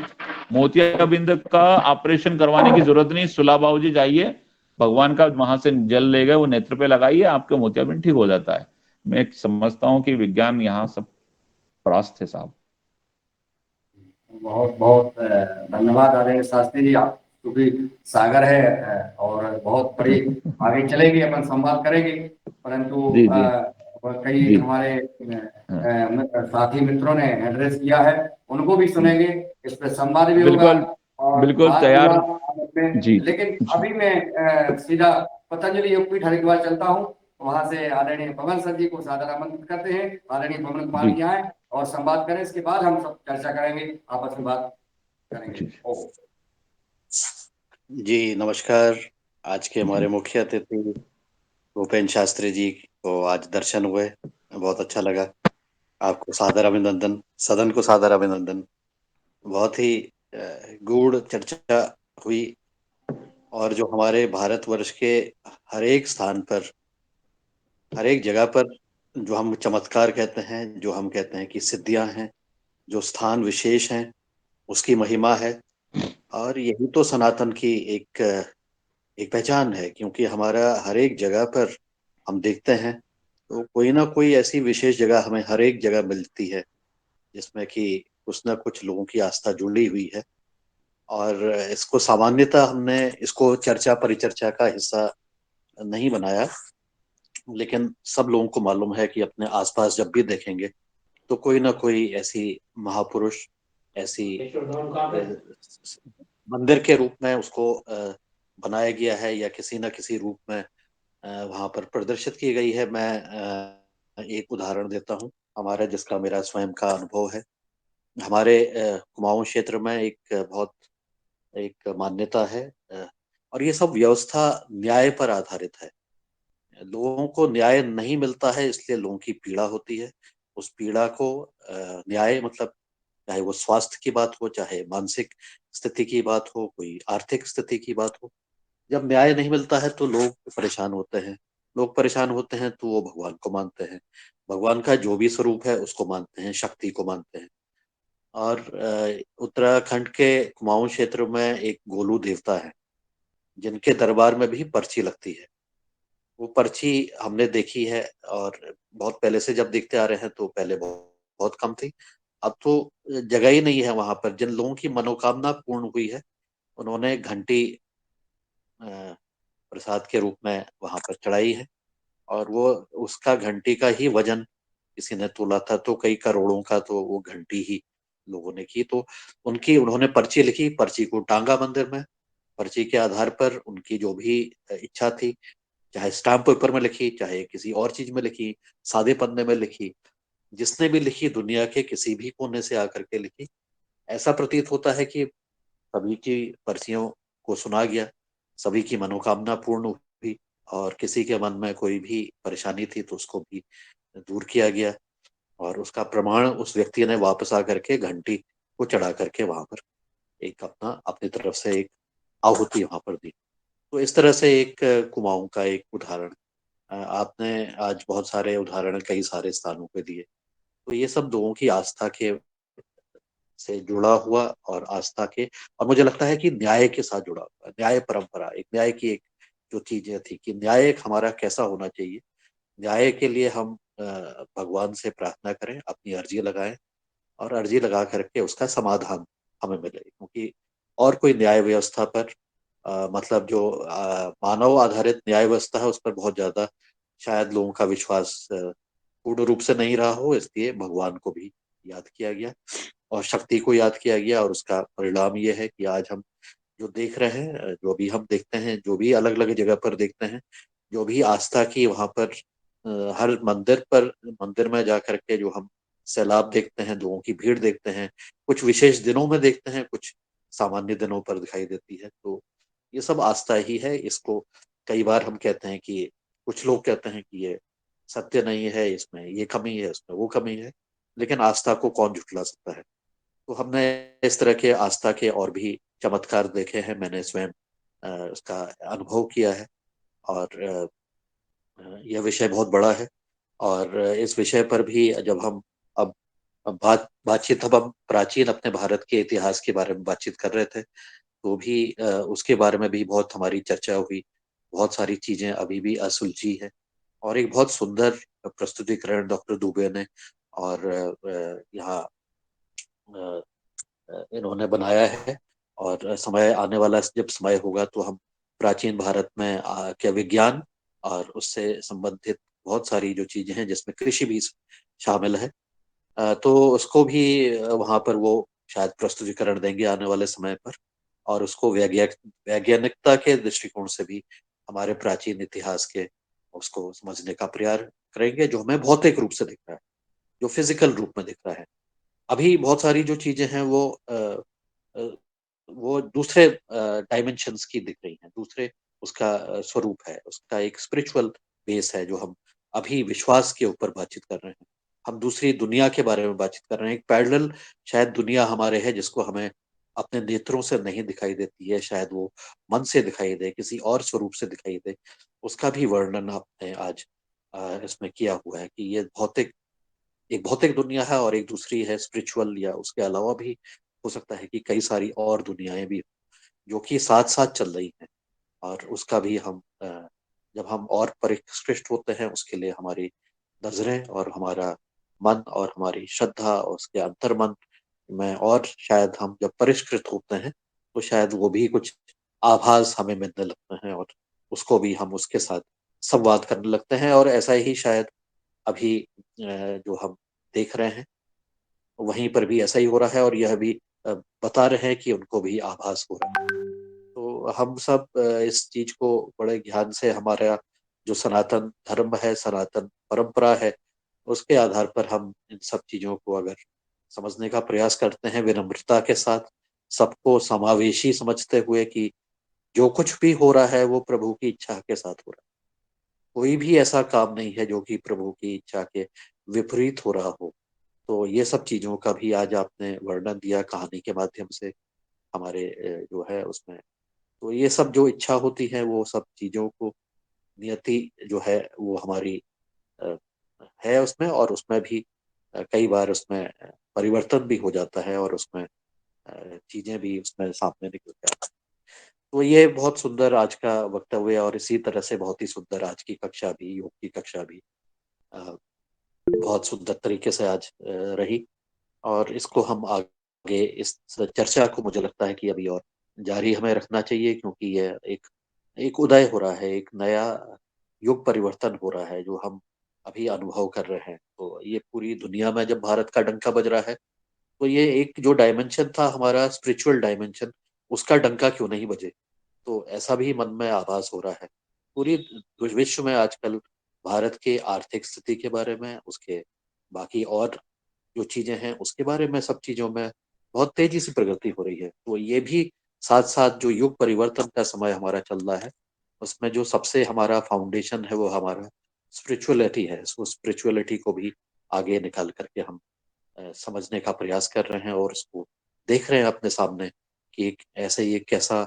मोतियाबिंद का ऑपरेशन करवाने की जरूरत नहीं, सुलाबाव जी जाइए, भगवान का वहां से जल ले गए, वो नेत्र पे लगाइए, आपके मोतियाबिंद ठीक हो जाता है। मैं समझता हूँ कि विज्ञान यहाँ सब परास्त है साहब। बहुत बहुत धन्यवाद आदरणीय शास्त्री जी। आप क्योंकि सागर है और बहुत बड़ी आगे चलेगी, अपन संवाद करेंगे, परंतु जी जी कई जी। हमारे हाँ, साथी मित्रों ने एड्रेस किया है, उनको भी सुनेंगे, इस पर संवाद भी होगा बिल्कुल और बिल्कुल वाद तैयार। विवाद आपस में। जी लेकिन जी अभी मैं सीधा पतंजलि योगपीठ हरिद्वार चलता हूँ, वहां से आदरणीय पवन सर जी को सादर आमंत्रित करते हैं। आदरणीय पवन कुमार जी जी आए और संवाद करें, इसके बाद हम सब चर्चा करेंगे, आपस में बात करेंगे। जी। जी नमस्कार। आज के हमारे मुख्य अतिथि भूपेन शास्त्री जी को आज दर्शन हुए, बहुत अच्छा लगा। आपको सादर अभिनंदन, सदन को सादर अभिनंदन। बहुत ही गूढ़ चर्चा हुई, और जो हमारे भारतवर्ष के हर एक स्थान पर, हर एक जगह पर जो हम चमत्कार कहते हैं, जो हम कहते हैं कि सिद्धियां हैं, जो स्थान विशेष हैं, उसकी महिमा है। और यही तो सनातन की एक एक पहचान है, क्योंकि हमारा हर एक जगह पर हम देखते हैं तो कोई ना कोई ऐसी विशेष जगह हमें हर एक जगह मिलती है, जिसमें कि कुछ ना कुछ लोगों की आस्था जुड़ी हुई है। और इसको सामान्यतः हमने इसको चर्चा परिचर्चा का हिस्सा नहीं बनाया, लेकिन सब लोगों को मालूम है कि अपने आसपास जब भी देखेंगे तो कोई ना कोई ऐसी महापुरुष, ऐसी मंदिर के रूप में उसको बनाया गया है या किसी न किसी रूप में वहां पर प्रदर्शित की गई है। मैं एक उदाहरण देता हूँ हमारा, जिसका मेरा स्वयं का अनुभव है। हमारे कुमाऊं क्षेत्र में बहुत एक मान्यता है, और ये सब व्यवस्था न्याय पर आधारित है। लोगों को न्याय नहीं मिलता है, इसलिए लोगों की पीड़ा होती है। उस पीड़ा को न्याय मतलब चाहे वो स्वास्थ्य की बात हो, चाहे मानसिक स्थिति की बात हो, कोई आर्थिक स्थिति की बात हो, जब न्याय नहीं मिलता है तो लोग परेशान होते हैं। लोग परेशान होते हैं तो वो भगवान को मानते हैं, भगवान का जो भी स्वरूप है उसको मानते हैं, शक्ति को मानते हैं। और उत्तराखंड के कुमाऊं क्षेत्र में एक गोलू देवता है, जिनके दरबार में भी पर्ची लगती है। वो पर्ची हमने देखी है, और बहुत पहले से जब देखते आ रहे हैं, तो पहले बहुत कम थी। अब तो जगह ही नहीं है वहां पर। जिन लोगों की मनोकामना पूर्ण हुई है, उन्होंने घंटी प्रसाद के रूप में वहां पर चढ़ाई है, और वो उसका घंटी का ही वजन किसी ने तोला था, तो कई करोड़ों का तो वो घंटी ही लोगों ने की। तो उनकी उन्होंने पर्ची लिखी, पर्ची को टांगा मंदिर में। पर्ची के आधार पर उनकी जो भी इच्छा थी, चाहे स्टाम्प पेपर में लिखी, चाहे किसी और चीज में लिखी, सादे पन्ने में लिखी, जिसने भी लिखी दुनिया के किसी भी कोने से आकर के लिखी, ऐसा प्रतीत होता है कि सभी की पर्चियों को सुना गया, सभी की मनोकामना पूर्ण हुई, और किसी के मन में कोई भी परेशानी थी तो उसको भी दूर किया गया। और उसका प्रमाण उस व्यक्ति ने वापस आकर के घंटी को चढ़ा करके वहां पर एक अपनी तरफ से एक आहुति वहां पर दी। तो इस तरह से एक कुमाऊं का एक उदाहरण। आपने आज बहुत सारे उदाहरण कई सारे स्थानों पे दिए। तो ये सब लोगों की आस्था के से जुड़ा हुआ, और आस्था के, और मुझे लगता है कि न्याय के साथ जुड़ा हुआ। न्याय परंपरा, एक न्याय की एक जो चीजें थी कि न्याय एक हमारा कैसा होना चाहिए। न्याय के लिए हम भगवान से प्रार्थना करें, अपनी अर्जी लगाएं, और अर्जी लगा करके उसका समाधान हमें मिले। क्योंकि और कोई न्याय व्यवस्था पर मतलब जो मानव आधारित न्याय व्यवस्था है, उस पर बहुत ज्यादा शायद लोगों का विश्वास पूर्ण रूप से नहीं रहा हो, इसलिए भगवान को भी याद किया गया और शक्ति को याद किया गया। और उसका परिणाम ये है कि आज हम जो देख रहे हैं, जो भी हम देखते हैं, जो भी अलग अलग जगह पर देखते हैं, जो भी आस्था की वहां पर हर मंदिर में जा करके जो हम सैलाब देखते हैं, लोगों की भीड़ देखते हैं, कुछ विशेष दिनों में देखते हैं, कुछ सामान्य दिनों पर दिखाई देती है। तो ये सब आस्था ही है। इसको कई बार हम कहते हैं कि कुछ लोग कहते हैं कि ये सत्य नहीं है, इसमें ये कमी है, इसमें वो कमी है, लेकिन आस्था को कौन झुठला सकता है। तो हमने इस तरह के आस्था के और भी चमत्कार देखे हैं, मैंने स्वयं उसका अनुभव किया है। और यह विषय बहुत बड़ा है, और इस विषय पर भी जब हम अब बातचीत, अब हम प्राचीन अपने भारत के इतिहास के बारे में बातचीत कर रहे थे, तो भी उसके बारे में भी बहुत हमारी चर्चा हुई। बहुत सारी चीजें अभी भी असुलझी है, और एक बहुत सुंदर प्रस्तुतिकरण डॉक्टर दुबे ने और यहाँ इन्होंने बनाया है। और समय आने वाला, जब समय होगा, तो हम प्राचीन भारत में के विज्ञान और उससे संबंधित बहुत सारी जो चीजें हैं, जिसमें कृषि भी शामिल है, तो उसको भी वहां पर वो शायद प्रस्तुतिकरण देंगे आने वाले समय पर। और उसको वैज्ञानिकता के दृष्टिकोण से भी हमारे प्राचीन इतिहास के उसको समझने का प्रयास करेंगे, जो हमें भौतिक रूप से दिख रहा है, जो फिजिकल रूप में दिख रहा है। अभी बहुत सारी जो चीजें हैं अ, वो दूसरे डायमेंशंस की दिख रही हैं, दूसरे उसका स्वरूप है, उसका एक स्पिरिचुअल बेस है, जो हम अभी विश्वास के ऊपर बातचीत कर रहे हैं। हम दूसरी दुनिया के बारे में बातचीत कर रहे हैं, एक पैरेलल शायद दुनिया हमारे है, जिसको हमें अपने नेत्रों से नहीं दिखाई देती है, शायद वो मन से दिखाई दे, किसी और स्वरूप से दिखाई दे। उसका भी वर्णन आपने आज इसमें किया हुआ है कि ये एक भौतिक दुनिया है, और एक दूसरी है स्पिरिचुअल, या उसके अलावा भी हो सकता है कि कई सारी और दुनियाएं भी जो कि साथ साथ चल रही हैं। और उसका भी हम जब हम और परिष्कृत होते हैं, उसके लिए हमारी नजरें और हमारा मन और हमारी श्रद्धा और उसके अंतर्मन में, और शायद हम जब परिष्कृत होते हैं, तो शायद वो भी कुछ आभास हमें मिलने लगते हैं और उसको भी हम उसके साथ संवाद करने लगते हैं। और ऐसा ही शायद अभी जो हम देख रहे हैं वहीं पर भी ऐसा ही हो रहा है, और यह भी बता रहे हैं कि उनको भी आभास हो रहा है। तो हम सब इस चीज को बड़े ध्यान से, हमारा जो सनातन धर्म है, सनातन परंपरा है, उसके आधार पर हम इन सब चीजों को अगर समझने का प्रयास करते हैं विनम्रता के साथ, सबको समावेशी समझते हुए कि जो कुछ भी हो रहा है वो प्रभु की इच्छा के साथ हो रहा है। कोई भी ऐसा काम नहीं है जो कि प्रभु की इच्छा के विपरीत हो रहा हो। तो ये सब चीजों का भी आज आपने वर्णन दिया कहानी के माध्यम से हमारे जो है उसमें। तो ये सब जो इच्छा होती है वो सब चीजों को, नियति जो है वो हमारी अ, है उसमें, और उसमें भी कई बार उसमें परिवर्तन भी हो जाता है, और उसमें चीजें भी उसमें सामने निकल के आती हैं। तो ये बहुत सुंदर आज का वक्तव्य, और इसी तरह से बहुत ही सुंदर आज की कक्षा भी, योग की कक्षा भी अ, बहुत सुंदर तरीके से आज रही। और इसको हम आगे, इस चर्चा को मुझे लगता है कि अभी और जारी हमें रखना चाहिए, क्योंकि ये एक एक उदय हो रहा है, एक नया युग परिवर्तन हो रहा है जो हम अभी अनुभव कर रहे हैं। तो ये पूरी दुनिया में जब भारत का डंका बज रहा है, तो ये एक जो डायमेंशन था हमारा स्पिरिचुअल डायमेंशन, उसका डंका क्यों नहीं बजे। तो ऐसा भी मन में आभास हो रहा है। पूरी विश्व में आजकल भारत के आर्थिक स्थिति के बारे में, उसके बाकी और जो चीजें हैं उसके बारे में, सब चीजों में बहुत तेजी से प्रगति हो रही है। तो ये भी साथ साथ जो युग परिवर्तन का समय हमारा चल रहा है, उसमें जो सबसे हमारा फाउंडेशन है वो हमारा स्पिरिचुअलिटी है। सो स्पिरिचुअलिटी को भी आगे निकाल करके हम समझने का प्रयास कर रहे हैं, और उसको देख रहे हैं अपने सामने कि ऐसे ये कैसा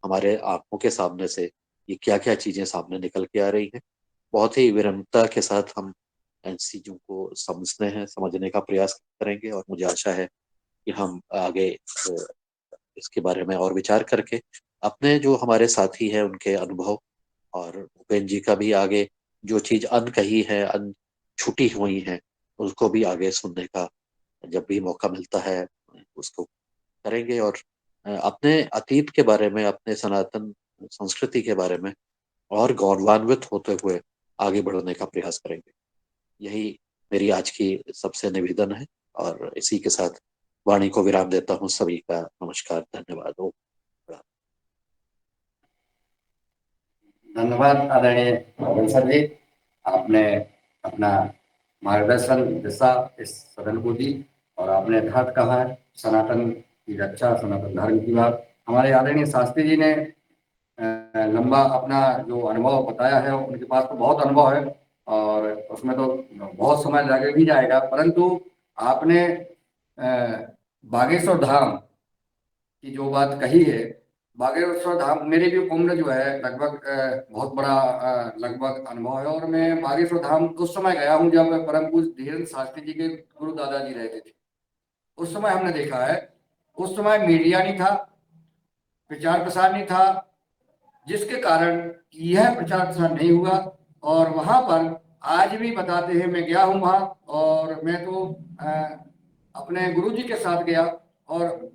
हमारे आंखों के सामने से ये क्या क्या चीजें सामने निकल के आ रही हैं। बहुत ही विनम्रता के साथ हम इन चीजों को समझते हैं, समझने का प्रयास करेंगे, और मुझे आशा है कि हम आगे इसके बारे में और विचार करके अपने जो हमारे साथी हैं उनके अनुभव, और भूपेन जी का भी आगे जो चीज अनकही है, छुटी हुई है, उसको भी आगे सुनने का जब भी मौका मिलता है उसको करेंगे। और अपने अतीत के बारे में, अपने सनातन संस्कृति के बारे में और गौरवान्वित होते हुए आगे बढ़ने का प्रयास करेंगे। यही मेरी आज की सबसे निवेदन है, और इसी के साथ वाणी को विराम देता हूँ। सभी का नमस्कार, धन्यवाद। ओम। धन्यवाद आदरणीय सर जी, आपने अपना मार्गदर्शन दिशा इस सदन को दी, और आपने यथार्थ कहा है सनातन की रक्षा, सनातन धर्म की बात। हमारे आदरणीय शास्त्री जी ने लंबा अपना जो अनुभव बताया है, उनके पास तो बहुत अनुभव है और उसमें तो बहुत समय लगे भी जाएगा, परंतु आपने बागेश्वर धाम की जो बात कही है, बागेश्वर धाम मेरी भी उम्र जो है लगभग बहुत बड़ा लगभग अनुभव है, और मैं बागेश्वर धाम उस समय गया हूँ जब परम पूज्य धीरेन्द्र शास्त्री जी के गुरु दादाजी रहते थे। उस समय हमने देखा है, उस समय मीडिया नहीं था, प्रचार प्रसार नहीं था, जिसके कारण यह प्रचार प्रसार नहीं हुआ। और वहां पर आज भी बताते हैं, मैं गया हूं वहां, और मैं तो अपने गुरुजी के साथ गया, और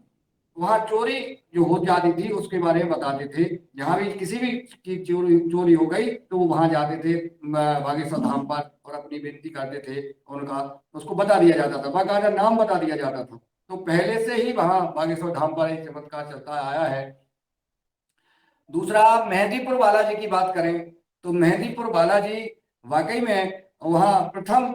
वहां चोरी जो हो जाती थी उसके बारे में बताते थे। जहां भी किसी भी की चोरी हो गई तो वो वहां जाते थे बागेश्वर धाम पर, और अपनी विनती करते थे, उनका उसको बता दिया जाता था, बाकायदा नाम बता दिया जाता था। तो पहले से ही वहां बागेश्वर धाम पर एक चमत्कार चलता आया है। दूसरा, आप मेहंदीपुर बालाजी की बात करें तो मेहंदीपुर बालाजी वाकई में वहाँ प्रथम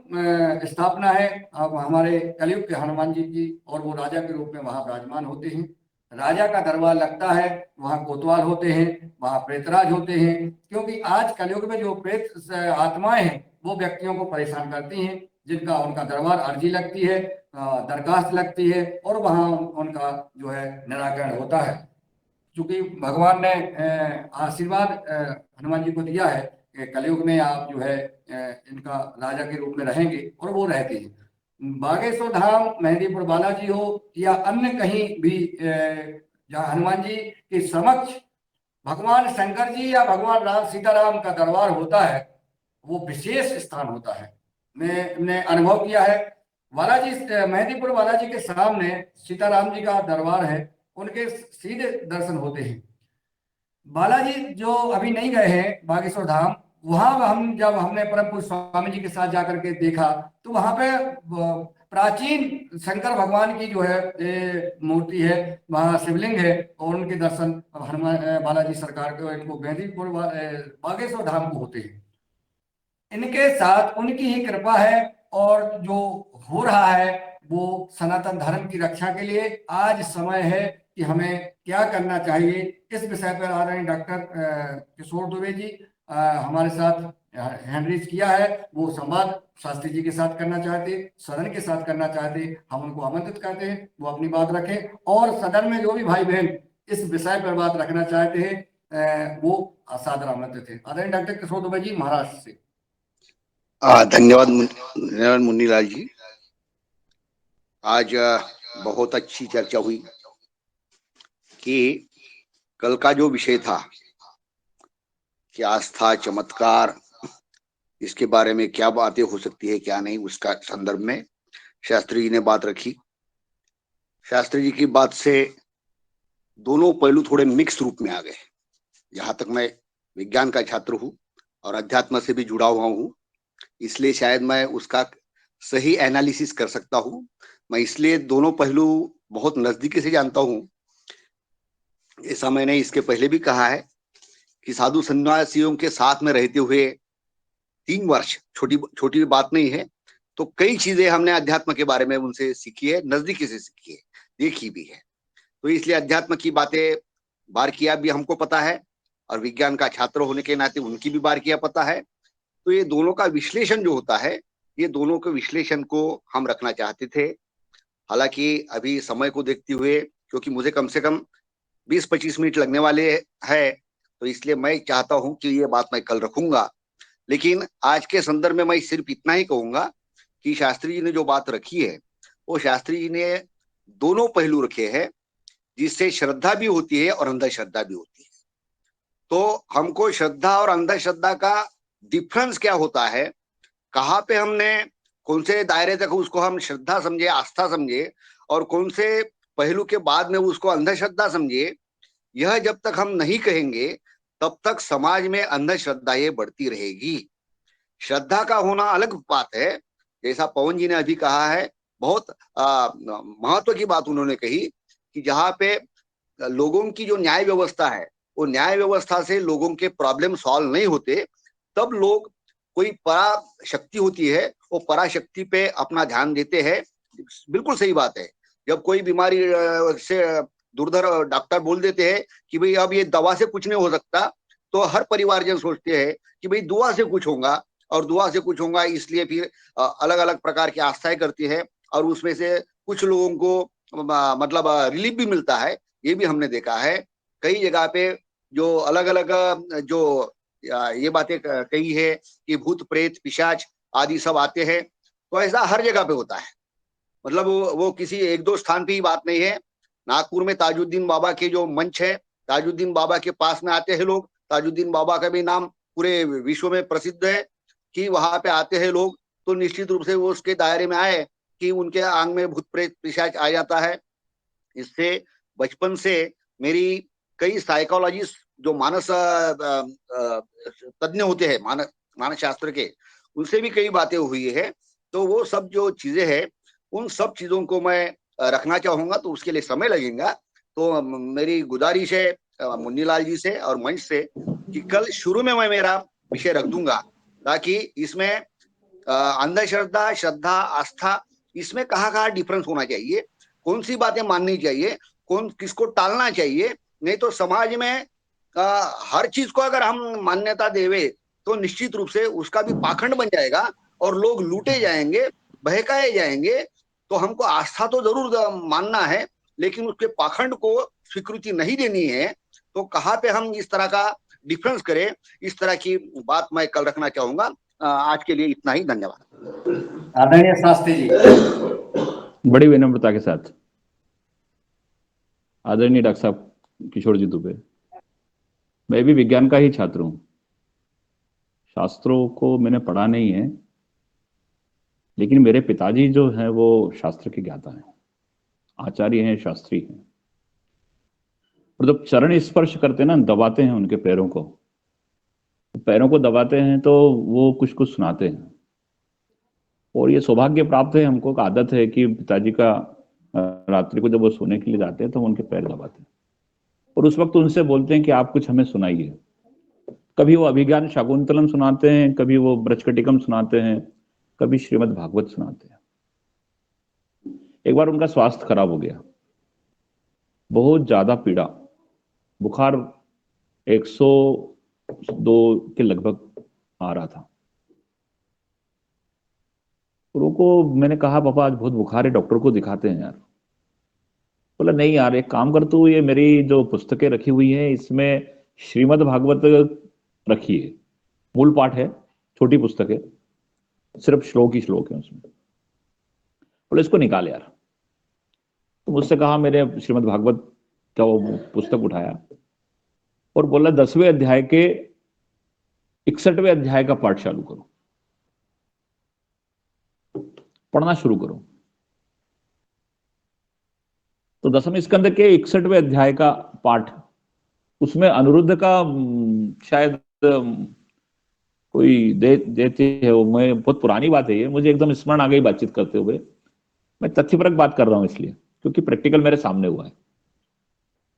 स्थापना है अब हमारे कलयुग के हनुमान जी की, और वो राजा के रूप में वहाँ विराजमान होते हैं। राजा का दरबार लगता है, वहाँ कोतवाल होते हैं, वहाँ प्रेतराज होते हैं, क्योंकि आज कलयुग में जो प्रेत आत्माएं हैं वो व्यक्तियों को परेशान करती हैं, जिनका उनका दरबार अर्जी लगती है, दरखास्त लगती है, और वहाँ उनका जो है निराकरण होता है। चूंकि भगवान ने आशीर्वाद हनुमान जी को दिया है कि कलयुग में आप जो है इनका राजा के रूप में रहेंगे, और वो रहते हैं। बागेश्वर धाम, मेहंदीपुर बालाजी हो या अन्य कहीं भी जहाँ हनुमान जी के समक्ष भगवान शंकर जी या भगवान राम सीताराम का दरबार होता है, वो विशेष स्थान होता है। मैंने अनुभव किया है। बालाजी, मेहंदीपुर बालाजी के सामने सीताराम जी का दरबार है, उनके सीधे दर्शन होते हैं। बालाजी जो अभी नहीं गए हैं बागेश्वर धाम, वहां हमने परम पूज्य स्वामी जी के साथ जाकर के देखा तो वहां पे प्राचीन शंकर भगवान की जो है मूर्ति है, वहां शिवलिंग है, और उनके दर्शन हनुमान बालाजी सरकार को इनको बेंदीपुर बागेश्वर धाम को होते हैं। इनके साथ उनकी ही कृपा है, और जो हो रहा है वो सनातन धर्म की रक्षा के लिए आज समय है कि हमें क्या करना चाहिए। इस विषय पर आदरणीय डॉक्टर किशोर दुबे जी हमारे साथ हैंड रेज किया है। वो संवाद शास्त्री जी के साथ करना चाहते, सदन के साथ करना चाहते, हम उनको आमंत्रित करते हैं वो अपनी बात रखें, और सदन में जो भी भाई बहन इस विषय पर बात रखना चाहते हैं वो सादर आमंत्रित है। आदरणीय डॉक्टर किशोर दुबे जी महाराष्ट्र से। धन्यवाद मुन्नीलाल जी। आज बहुत अच्छी चर्चा हुई कि कल का जो विषय था कि आस्था चमत्कार, इसके बारे में क्या बातें हो सकती है क्या नहीं, उसका संदर्भ में शास्त्री जी ने बात रखी। शास्त्री जी की बात से दोनों पहलू थोड़े मिक्स रूप में आ गए। जहां तक मैं विज्ञान का छात्र हूँ और अध्यात्म से भी जुड़ा हुआ हूँ, इसलिए शायद मैं उसका सही एनालिसिस कर सकता हूँ। मैं इसलिए दोनों पहलू बहुत नजदीकी से जानता हूँ। ऐसा मैंने इसके पहले भी कहा है कि साधु सन्यासियों के साथ में रहते हुए 3 वर्ष छोटी बात नहीं है, तो कई चीजें हमने अध्यात्म के बारे में उनसे सीखी है, नजदीकी से सीखी है, देखी भी है। तो इसलिए अध्यात्म की बातें बारीकियां भी हमको पता है, और विज्ञान का छात्र होने के नाते उनकी भी बारीकियां पता है। तो ये दोनों का विश्लेषण जो होता है, ये दोनों के विश्लेषण को हम रखना चाहते थे। हालांकि अभी समय को देखते हुए, क्योंकि मुझे कम से कम 20-25 मिनट लगने वाले हैं, तो इसलिए मैं चाहता हूं कि ये बात मैं कल रखूंगा। लेकिन आज के संदर्भ में मैं सिर्फ इतना ही कहूंगा कि शास्त्री जी ने जो बात रखी है, वो शास्त्री जी ने दोनों पहलू रखे हैं, जिससे श्रद्धा भी होती है और अंधश्रद्धा भी होती है। तो हमको श्रद्धा और अंधश्रद्धा का डिफरेंस क्या होता है, कहाँ पे हमने कौन से दायरे तक उसको हम श्रद्धा समझे, आस्था समझे, और कौन से पहलू के बाद में उसको अंधश्रद्धा समझे, यह जब तक हम नहीं कहेंगे तब तक समाज में अंधश्रद्धाएं बढ़ती रहेगी। श्रद्धा का होना अलग बात है। जैसा पवन जी ने अभी कहा है, बहुत महत्व की बात उन्होंने कही कि जहाँ पे लोगों की जो न्याय व्यवस्था है, वो न्याय व्यवस्था से लोगों के प्रॉब्लम सॉल्व नहीं होते, तब लोग कोई परा शक्ति होती है, वो परा शक्ति पे अपना ध्यान देते हैं। बिल्कुल सही बात है। जब कोई बीमारी से दुर्धर डॉक्टर बोल देते हैं कि भाई अब ये दवा से कुछ नहीं हो सकता, तो हर परिवारजन सोचते हैं कि भाई दुआ से कुछ होगा, और दुआ से कुछ होगा, इसलिए फिर अलग अलग प्रकार की आस्थाएं करती है, और उसमें से कुछ लोगों को मतलब रिलीफ भी मिलता है। ये भी हमने देखा है कई जगह पे, जो अलग अलग जो ये बातें कही है कि भूत प्रेत पिशाच आदि सब आते हैं, तो ऐसा हर जगह पे होता है। मतलब वो किसी 1-2 स्थान पे ही बात नहीं है। नागपुर में ताजुद्दीन बाबा के जो मंच है, ताजुद्दीन बाबा के पास में आते हैं लोग। ताजुद्दीन बाबा का भी नाम पूरे विश्व में प्रसिद्ध है कि वहां पे आते हैं लोग, तो निश्चित रूप से वो उसके दायरे में आए कि उनके आंग में भूत प्रेत पिशाच आ जाता है। इससे बचपन से मेरी कई साइकोलॉजिस्ट जो मानस तज्ञ होते हैं, मानस शास्त्र के, उनसे भी कई बातें हुई है। तो वो सब जो चीजें हैं, उन सब चीजों को मैं रखना चाहूंगा, तो उसके लिए समय लगेगा। तो मेरी गुजारिश है मुन्नीलाल जी से और मंच से कि कल शुरू में मैं मेरा विषय रख दूंगा, ताकि इसमें अंधश्रद्धा, श्रद्धा, आस्था, इसमें कहाँ डिफरेंस होना चाहिए, कौन सी बातें माननी चाहिए, कौन किसको टालना चाहिए। नहीं तो समाज में हर चीज को अगर हम मान्यता देवे, तो निश्चित रूप से उसका भी पाखंड बन जाएगा, और लोग लूटे जाएंगे, बहकाए जाएंगे। तो हमको आस्था तो जरूर मानना है, लेकिन उसके पाखंड को स्वीकृति नहीं देनी है। तो कहाँ पे हम इस तरह का डिफरेंस करें, इस तरह की बात मैं कल रखना चाहूंगा। आज के लिए इतना ही, धन्यवाद। आदरणीय शास्त्री जी। बड़ी विनम्रता के साथ आदरणीय डॉक्टर साहब किशोर जी दुबे, मैं भी विज्ञान का ही छात्र हूँ। शास्त्रों को मैंने पढ़ा नहीं है, लेकिन मेरे पिताजी जो हैं वो शास्त्र के ज्ञाता हैं, आचार्य हैं, शास्त्री हैं। और जब चरण स्पर्श करते हैं ना, दबाते हैं उनके पैरों को दबाते हैं तो वो कुछ कुछ सुनाते हैं। और ये सौभाग्य प्राप्त है हमको, का आदत है कि पिताजी का रात्रि को जब वो सोने के लिए जाते हैं तो हम उनके पैर दबाते हैं और उस वक्त उनसे बोलते हैं कि आप कुछ हमें सुनाइए। कभी वो अभिज्ञान शाकुंतलम सुनाते हैं, कभी वो ब्रजकटिकम सुनाते हैं, कभी श्रीमद् भागवत सुनाते हैं। एक बार उनका स्वास्थ्य खराब हो गया, बहुत ज्यादा पीड़ा, बुखार 102 के लगभग आ रहा था। उनको मैंने कहा पापा आज बहुत बुखार है, डॉक्टर को दिखाते हैं यार। बोला नहीं यार, एक काम कर तू, ये मेरी जो पुस्तकें रखी हुई है इसमें श्रीमद् भागवत रखी है, मूल पाठ है, छोटी पुस्तक है, सिर्फ श्लोक ही श्लोक है उसमें। बोले इसको निकाल यार। तो मुझसे कहा, मेरे श्रीमद् भागवत का वो पुस्तक उठाया और बोला 10वें अध्याय के 61वें अध्याय का पाठ चालू करो, पढ़ना शुरू करो। तो 10वें स्कंद के 61वें अध्याय का पाठ, उसमें अनिरुद्ध का शायद कोई देते है वो, मैं बहुत पुरानी बात है ये, मुझे एकदम स्मरण आ गई बातचीत करते हुए। मैं तथ्यपरक बात कर रहा हूं इसलिए क्योंकि प्रैक्टिकल मेरे सामने हुआ है।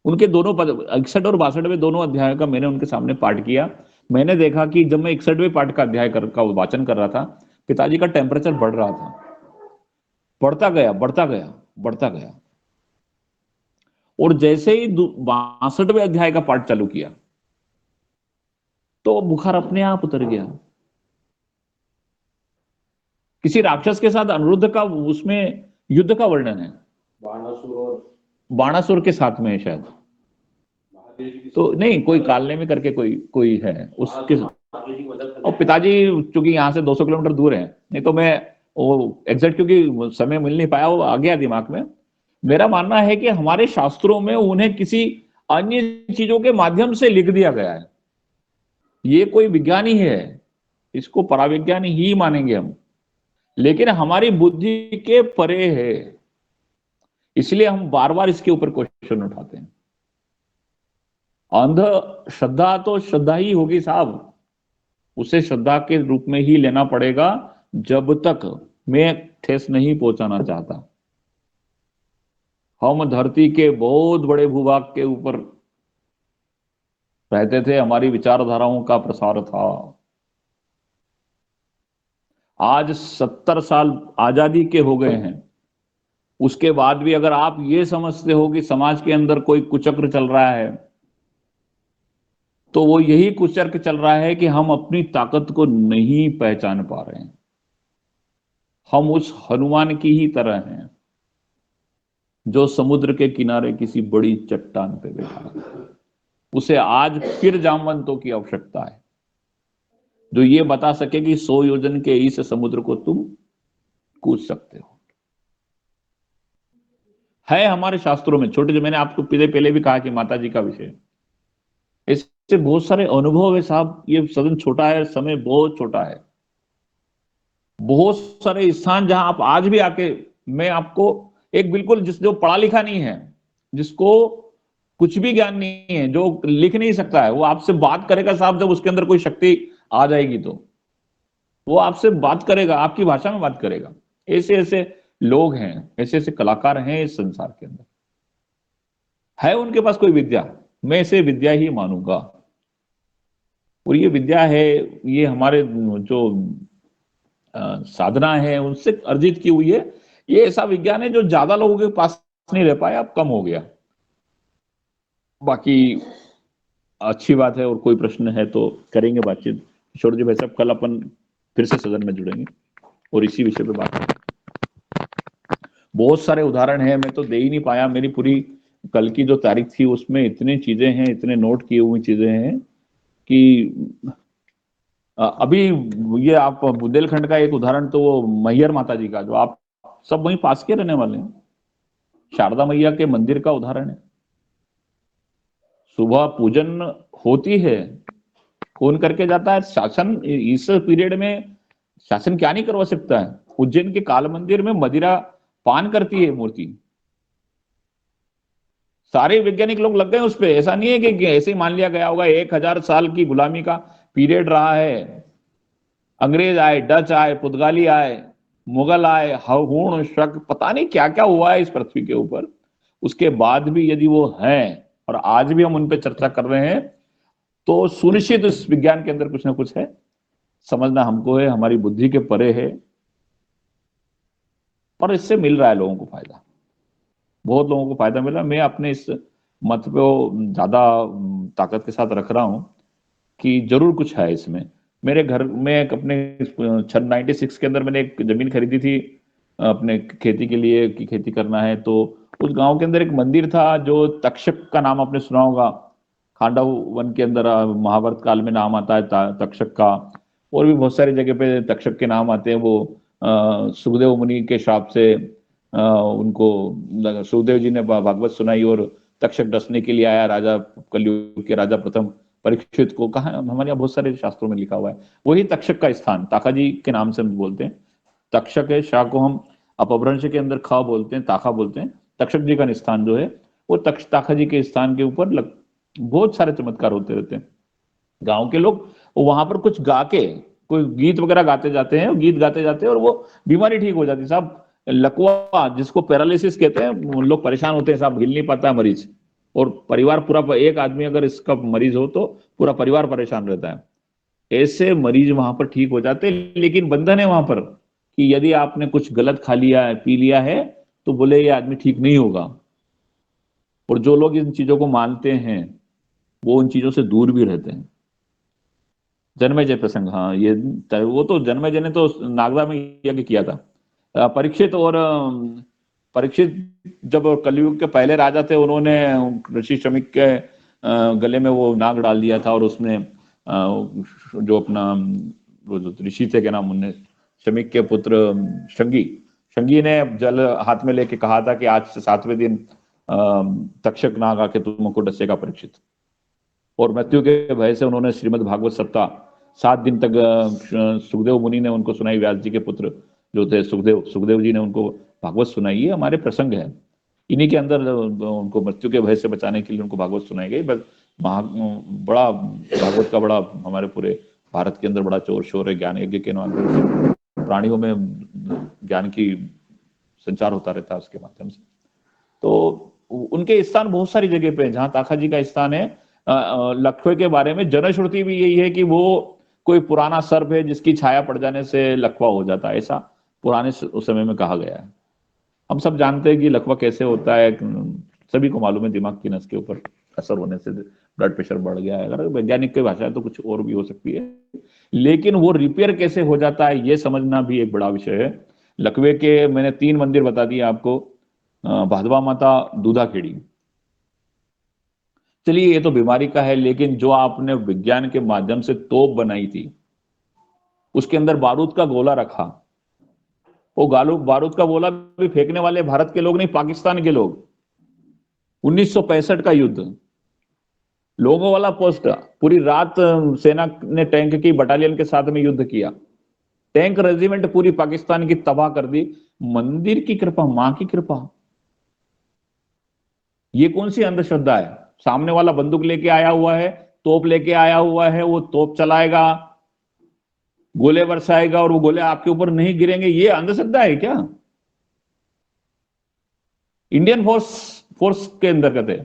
उनके दोनों 61 और 62वें दोनों अध्याय का मैंने उनके सामने पाठ किया। मैंने देखा कि जब मैं 61वें पाठ का अध्याय का वाचन कर रहा था, पिताजी का टेम्परेचर बढ़ रहा था, बढ़ता गया बढ़ता गया बढ़ता गया। और जैसे ही 62वें अध्याय का पाठ चालू किया तो बुखार अपने आप उतर गया। किसी राक्षस के साथ अनिरुद्ध का उसमें युद्ध का वर्णन है, बाणासुर के साथ में है शायद, तो नहीं, कोई कालने में करके कोई है उसके। और पिताजी चूंकि यहां से 200 किलोमीटर दूर है, नहीं तो मैं वो एग्जैक्ट, क्योंकि समय मिल नहीं पाया, वो आ गया दिमाग में। मेरा मानना है कि हमारे शास्त्रों में उन्हें किसी अन्य चीजों के माध्यम से लिख दिया गया है। ये कोई विज्ञानी है, इसको पराविज्ञानी ही मानेंगे हम, लेकिन हमारी बुद्धि के परे है, इसलिए हम बार बार इसके ऊपर क्वेश्चन उठाते हैं। अंध श्रद्धा तो श्रद्धा ही होगी साहब, उसे श्रद्धा के रूप में ही लेना पड़ेगा जब तक मैं ठेस नहीं पहुंचाना चाहता। हम धरती के बहुत बड़े भूभाग के ऊपर रहते थे, हमारी विचारधाराओं का प्रसार था। आज 70 साल आजादी के हो गए हैं, उसके बाद भी अगर आप ये समझते हो कि समाज के अंदर कोई कुचक्र चल रहा है, तो वो यही कुचक्र चल रहा है कि हम अपनी ताकत को नहीं पहचान पा रहे हैं। हम उस हनुमान की ही तरह हैं जो समुद्र के किनारे किसी बड़ी चट्टान पे बैठा है। उसे आज फिर जामवंतों की आवश्यकता है जो ये बता सके कि 100 योजन के इस समुद्र को तुम कूद सकते हो। है हमारे शास्त्रों में छोटे, जो मैंने आपको पहले भी कहा कि माता जी का विषय, इससे बहुत सारे अनुभव है साहब। ये सदन छोटा है, समय बहुत छोटा है, बहुत सारे स्थान जहां आप आज भी आके, मैं आपको एक बिल्कुल जो पढ़ा लिखा नहीं है, जिसको कुछ भी ज्ञान नहीं है, जो लिख नहीं सकता है, वो आपसे बात करेगा साहब। जब उसके अंदर कोई शक्ति आ जाएगी तो वो आपसे बात करेगा, आपकी भाषा में बात करेगा। ऐसे ऐसे लोग हैं, ऐसे ऐसे कलाकार हैं इस संसार के अंदर। है उनके पास कोई विद्या, मैं इसे विद्या ही मानूंगा। और ये विद्या है, ये हमारे जो साधना है उनसे अर्जित की हुई है। ये ऐसा विज्ञान है जो ज्यादा लोगों के पास नहीं रह पाया, अब कम हो गया। बाकी अच्छी बात है, और कोई प्रश्न है तो करेंगे बातचीत। किशोर जी भाई साहब, कल अपन फिर से सदन में जुड़ेंगे और इसी विषय पे बात करेंगे। बहुत सारे उदाहरण हैं, मैं तो दे ही नहीं पाया। मेरी पूरी कल की जो तारीख थी उसमें इतनी चीजें हैं, इतने नोट किए हुई चीजें हैं कि अभी ये आप बुंदेलखंड का एक उदाहरण, तो वो मैहर माता जी का, जो आप सब वहीं पास के रहने वाले हैं, शारदा मैया के मंदिर का उदाहरण है। सुबह पूजन होती है, कौन करके जाता है? शासन। इस पीरियड में शासन क्या नहीं करवा सकता है? उज्जैन के काल मंदिर में मदिरा पान करती है मूर्ति, सारे वैज्ञानिक लोग लग गए उस पे। ऐसा नहीं है कि ऐसे ही मान लिया गया होगा। 1000 साल की गुलामी का पीरियड रहा है। अंग्रेज आए, डच आए, पुर्तगाली आए, मुगल आए, हूण, शक, पता नहीं क्या क्या हुआ है इस पृथ्वी के ऊपर। उसके बाद भी यदि वो हैं और आज भी हम उन पे चर्चा कर रहे हैं, तो सुनिश्चित इस विज्ञान के अंदर कुछ ना कुछ है। समझना हमको है, हमारी बुद्धि के परे है, पर इससे मिल रहा है लोगों को फायदा। बहुत लोगों को फायदा मिला। मैं अपने इस मत को ज्यादा ताकत के साथ रख रहा हूं कि जरूर कुछ है इसमें। मेरे घर में एक अपने 96 के अंदर मैंने एक जमीन खरीदी थी अपने खेती के लिए, कि खेती करना है। तो उस गांव के अंदर एक मंदिर था जो तक्षक का नाम आपने सुना होगा। खांडव वन के अंदर महाभारत काल में नाम आता है तक्षक का। और भी बहुत सारी जगह पे तक्षक के नाम आते हैं। वो सुखदेव मुनि के श्राप से उनको सुखदेव जी ने भागवत सुनाई और तक्षक डसने के लिए आया। राजा कलयुग के राजा प्रथम परीक्षित को, कहा हमारे यहाँ बहुत सारे शास्त्रों में लिखा हुआ है। वही तक्षक का स्थान ताका जी के नाम से हम बोलते हैं। तक्षक है, शाह को हम अपभ्रंश के अंदर खा बोलते हैं, ताका बोलते हैं। तक्षक जी का स्थान जो है वो ताका जी के स्थान के ऊपर बहुत सारे चमत्कार होते रहते हैं। गांव के लोग वहां पर कुछ गा के, कोई गीत वगैरह गाते जाते हैं, गीत गाते जाते हैं और वो बीमारी ठीक हो जाती है साहब। लकवा जिसको पैरालिसिस कहते हैं, लोग परेशान होते हैं साहब, हिल नहीं पाता है मरीज, और परिवार पूरा, एक आदमी अगर इसका मरीज हो तो पूरा परिवार परेशान रहता है। ऐसे मरीज वहां पर ठीक हो जाते हैं। लेकिन बंधन है वहां पर कि यदि आपने कुछ गलत खा लिया है, पी लिया है, तो बोले ये आदमी ठीक नहीं होगा। और जो लोग इन चीजों को मानते हैं वो उन चीजों से दूर भी रहते हैं। जन्मेजय प्रसंग, हाँ, ये वो तो जन्मेजय ने तो नागदा में यज्ञ किया था। परीक्षित जब कलयुग के पहले राजा थे, उन्होंने ऋषि शमीक के गले में वो नाग डाल दिया था। और उसने जो अपना वो जो ऋषि थे, क्या नाम, उन्हें शमीक के पुत्र शंगी ने जल हाथ में लेके कहा था कि आज से 7वें दिन तक्षक नाग आके तुमको डसेगा परीक्षित। और मृत्यु के भय से उन्होंने श्रीमद् भागवत सप्ताह 7 दिन तक सुखदेव मुनि ने उनको सुनाई। व्यास जी के पुत्र जो थे सुखदेव जी ने उनको भागवत सुनाई। ये हमारे प्रसंग है। इन्हीं के अंदर उनको मृत्यु के भय से बचाने के लिए उनको भागवत सुनाई गई। बस बड़ा भागवत का बड़ा हमारे पूरे भारत के अंदर बड़ा चोर शोर है। ज्ञान यज्ञ के माध्यम से प्राणियों में ज्ञान की संचार होता रहता है उसके माध्यम से। तो उनके स्थान बहुत सारी जगह पे, जहां ताका जी का स्थान है, लखवे के बारे में जनश्रुति भी यही है कि वो कोई पुराना सर्प है जिसकी छाया पड़ जाने से लकवा हो जाता है। ऐसा पुराने उस समय में कहा गया है। हम सब जानते हैं कि लकवा कैसे होता है, सभी को मालूम है। दिमाग की नस के ऊपर असर होने से ब्लड प्रेशर बढ़ गया है। अगर वैज्ञानिक की भाषा है तो कुछ और भी हो सकती है, लेकिन वो रिपेयर कैसे हो जाता है ये समझना भी एक बड़ा विषय है। लकवे के मैंने 3 मंदिर बता दिए आपको। भादवा माता, दूधा खेड़ी। चलिए ये तो बीमारी का है, लेकिन जो आपने विज्ञान के माध्यम से तोप बनाई थी, उसके अंदर बारूद का गोला रखा, वो बारूद का गोला भी फेंकने वाले भारत के लोग नहीं, पाकिस्तान के लोग। 1965 का युद्ध, लोगों वाला पोस्ट, पूरी रात सेना ने टैंक की बटालियन के साथ में युद्ध किया। टैंक रेजिमेंट पूरी पाकिस्तान की तबाह कर दी। मंदिर की कृपा, मां की कृपा। ये कौन सी अंधश्रद्धा है? सामने वाला बंदूक लेके आया हुआ है, तोप लेके आया हुआ है, वो तोप चलाएगा, गोले बरसाएगा और वो गोले आपके ऊपर नहीं गिरेंगे, ये अंधश्रद्धा है क्या? इंडियन फोर्स के अंतर्गत है।